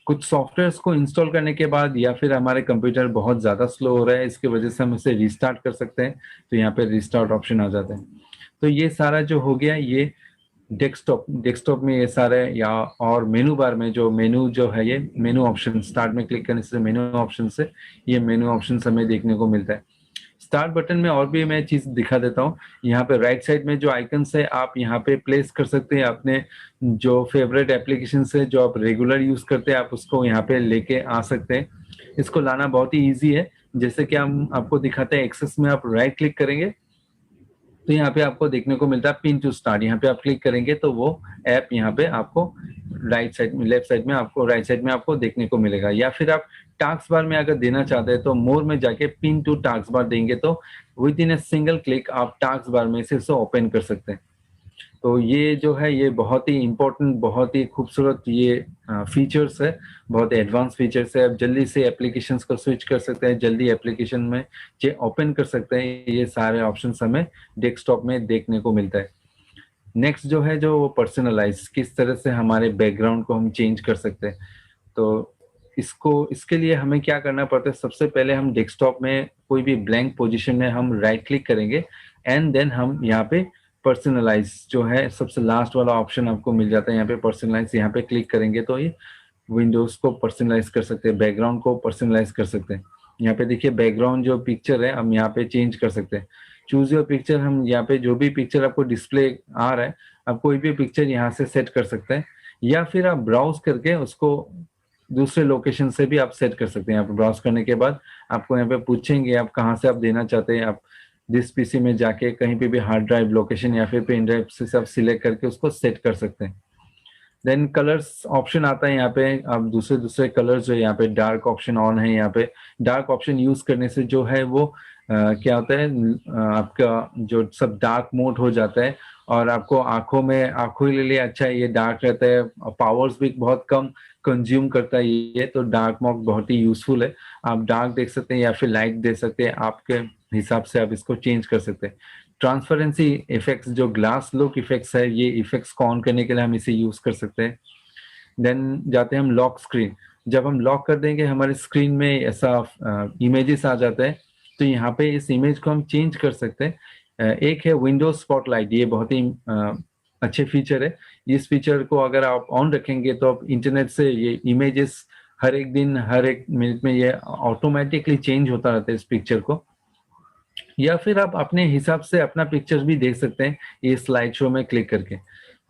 Speaker 1: कुछ सॉफ्टवेयर्स को इंस्टॉल करने के बाद या फिर हमारे कंप्यूटर बहुत ज़्यादा स्लो हो रहा है, इसकी वजह से हम इसे रिस्टार्ट कर सकते हैं, तो यहाँ पे रिस्टार्ट ऑप्शन आ जाता है। तो ये सारा जो हो गया ये डेस्कटॉप में ये सारे, या और मेनू बार में जो मेनू जो है ये मेनू ऑप्शन, स्टार्ट में क्लिक करने से मेनू ऑप्शन से ये मेनू ऑप्शन हमें देखने को मिलता है। स्टार्ट बटन में और भी मैं चीज दिखा देता हूँ। यहाँ पे राइट साइड में जो आइकन्स है आप यहाँ पे प्लेस कर सकते हैं अपने जो फेवरेट एप्लीकेशन है जो आप रेगुलर यूज करते हैं, आप उसको यहाँ पे लेके आ सकते हैं। इसको लाना बहुत ही इजी है। जैसे कि हम आपको दिखाते हैं, एक्सेस में आप राइट क्लिक करेंगे तो यहाँ पे आपको देखने को मिलता है पिन टू स्टार्ट। यहाँ पे आप क्लिक करेंगे तो वो ऐप यहाँ पे आपको राइट साइड में, लेफ्ट साइड में आपको, राइट साइड में आपको देखने को मिलेगा। या फिर आप टास्क बार में अगर देना चाहते हैं तो मोर में जाके पिन टू टास्क बार देंगे तो with in a single click आप टास्क बार में से इसे ओपन कर सकते हैं। तो ये जो है ये बहुत ही इंपॉर्टेंट, बहुत ही खूबसूरत ये फीचर्स है, बहुत एडवांस फीचर्स है। आप जल्दी से एप्लीकेशंस को स्विच कर सकते हैं, जल्दी एप्लीकेशन में ओपन कर सकते हैं। ये सारे ऑप्शंस हमें डेस्कटॉप में देखने को मिलता है। नेक्स्ट जो है जो पर्सनलाइज, किस तरह से हमारे बैकग्राउंड को हम चेंज कर सकते हैं। तो इसके लिए हमें क्या करना पड़ता है, सबसे पहले हम डेस्कटॉप में कोई भी ब्लैंक पोजीशन में हम राइट क्लिक करेंगे एंड देन हम यहाँ पे पर्सनलाइज जो है सबसे लास्ट वाला ऑप्शन आपको मिल जाता है। यहाँ पे पर्सनलाइज, यहाँ पे क्लिक करेंगे तो ये विंडोज को पर्सनलाइज कर सकते हैं, बैकग्राउंड को पर्सनलाइज कर सकते हैं। यहाँ पे देखिए बैकग्राउंड जो पिक्चर है हम यहाँ पे चेंज कर सकते हैं। चूज योर पिक्चर, हम यहाँ पे जो भी पिक्चर आपको डिस्प्ले आ रहा है आप कोई भी पिक्चर यहाँ से सेट कर सकते हैं, या फिर आप ब्राउज करके उसको दूसरे लोकेशन से भी आप सेट कर सकते हैं। यहाँ पे ब्राउज करने के बाद आपको यहाँ पे पूछेंगे आप कहाँ से आप देना चाहते हैं, आप दिस पीसी में जाके कहीं पे भी हार्ड ड्राइव लोकेशन या फिर पेन ड्राइव से आप सिलेक्ट करके उसको सेट कर सकते हैं। देन कलर्स ऑप्शन आता है, यहाँ पे आप दूसरे दूसरे कलर्स जो यहाँ पे डार्क ऑप्शन ऑन है, यहाँ पे डार्क ऑप्शन यूज करने से जो है वो क्या होता है, आपका जो सब डार्क मोड हो जाता है और आपको आंखों के लिए अच्छा है, ये डार्क रहता है। पावर्स भी बहुत कम कंज्यूम करता है ये, तो डार्क मोड बहुत ही यूजफुल है। आप डार्क देख सकते हैं या फिर लाइट दे सकते हैं, आपके हिसाब से आप इसको चेंज कर सकते हैं। ट्रांसपेरेंसी इफेक्ट्स जो ग्लास लुक इफेक्ट्स है, ये इफेक्ट्स को ऑन करने के लिए हम इसे यूज कर सकते हैं। देन जाते हैं हम लॉक स्क्रीन, जब हम लॉक कर देंगे हमारे स्क्रीन में ऐसा इमेजेस आ जाता है, तो यहाँ पे इस इमेज को हम चेंज कर सकते हैं। एक है विंडोज स्पॉटलाइट, ये बहुत ही अच्छे फीचर है। इस फीचर को अगर आप ऑन रखेंगे तो आप इंटरनेट से ये इमेजेस हर एक दिन हर एक मिनट में ये ऑटोमेटिकली चेंज होता रहता है इस पिक्चर को। या फिर आप अपने हिसाब से अपना पिक्चर भी देख सकते हैं ये स्लाइड शो में क्लिक करके।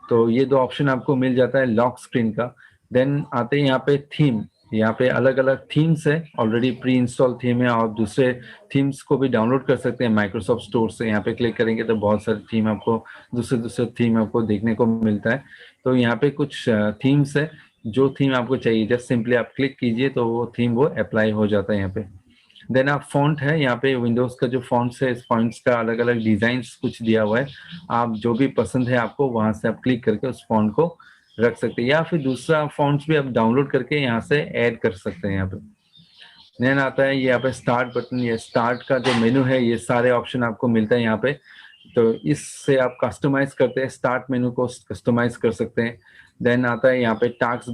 Speaker 1: तो ये दो ऑप्शन आपको मिल जाता है लॉक स्क्रीन का। देन आते हैं यहाँ पे थीम, यहाँ पे अलग अलग थीम्स है, ऑलरेडी प्री इंस्टॉल थीम है, और दूसरे थीम्स को भी डाउनलोड कर सकते हैं माइक्रोसॉफ्ट स्टोर से। यहाँ पे क्लिक करेंगे तो बहुत सारे थीम आपको, दूसरे दूसरे थीम आपको देखने को मिलता है। तो यहाँ पे कुछ थीम्स है, जो थीम आपको चाहिए जस्ट सिंपली आप क्लिक कीजिए तो वो थीम वो अप्लाई हो जाता है यहाँ पे। देन आप फॉन्ट है, यहाँ पे विंडोज का जो फॉन्ट्स है, इस फॉन्ट्स का अलग अलग डिजाइन कुछ दिया हुआ है, आप जो भी पसंद है आपको वहां से आप क्लिक करके उस फॉन्ट को रख सकते हैं, या फिर दूसरा फॉन्ट्स भी आप डाउनलोड करके यहाँ से ऐड कर सकते हैं यहाँ पे। देन आता है यहाँ पे स्टार्ट बटन, ये स्टार्ट का जो मेनू है, ये सारे ऑप्शन आपको मिलता है यहाँ पे। तो इससे आप कस्टमाइज करते हैं, स्टार्ट मेनू को कस्टमाइज कर सकते हैं। देन आता है यहाँ पे टास्क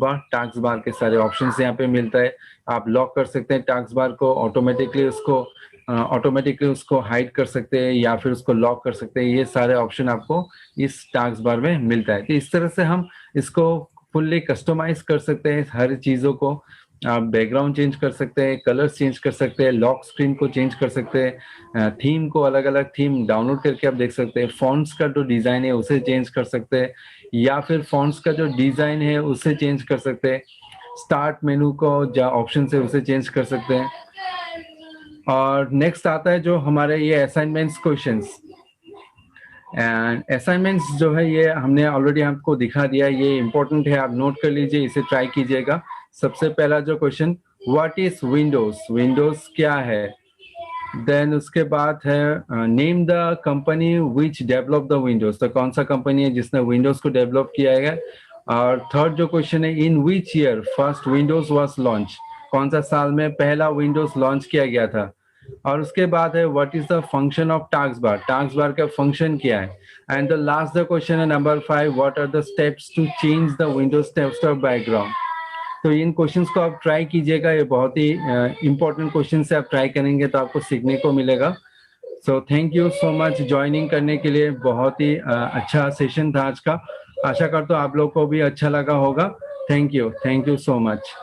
Speaker 1: बार के सारे ऑप्शंस यहाँ पे मिलता है। आप लॉक कर सकते हैं टास्क बार को, ऑटोमेटिकली उसको हाइड कर सकते हैं या फिर उसको लॉक कर सकते हैं। ये सारे ऑप्शन आपको इस टास्क बार में मिलता है। तो इस तरह से हम इसको फुल्ली कस्टमाइज कर सकते हैं हर चीजों को। आप बैकग्राउंड चेंज कर सकते हैं, कलर्स चेंज कर सकते हैं, लॉक स्क्रीन को चेंज कर सकते हैं, थीम को अलग अलग थीम डाउनलोड करके आप देख सकते हैं, फॉन्ट्स का जो डिजाइन है उसे चेंज कर सकते हैं, या फिर फॉन्ट्स का जो डिजाइन है उसे चेंज कर सकते हैं। स्टार्ट मेनू को जो ऑप्शन है उसे चेंज कर सकते हैं। और नेक्स्ट आता है जो हमारे ये असाइनमेंट्स क्वेश्चंस। एंड असाइनमेंट्स जो है ये हमने ऑलरेडी आपको दिखा दिया, ये इंपॉर्टेंट है, आप नोट कर लीजिए, इसे ट्राई कीजिएगा। सबसे पहला जो question, what is Windows, Windows क्या है। देन उसके बाद है name the company which develop the Windows, तो कौन सा कंपनी है जिसने विंडोज को डेवलप किया है। और थर्ड जो क्वेश्चन है, in which year first Windows was launch, कौन सा साल में पहला विंडोज लॉन्च किया गया था। और उसके बाद है what is the function of task bar, task bar का फंक्शन क्या है। And the last the question है number 5, what are the steps to change the Windows desktop background. तो इन क्वेश्चंस को आप ट्राई कीजिएगा, ये बहुत ही इंपॉर्टेंट क्वेश्चन से आप ट्राई करेंगे तो आपको सीखने को मिलेगा। So thank you so much joining करने के लिए, बहुत ही अच्छा सेशन था आज का। आशा करता हूँ आप लोग को भी अच्छा लगा होगा। Thank you so much.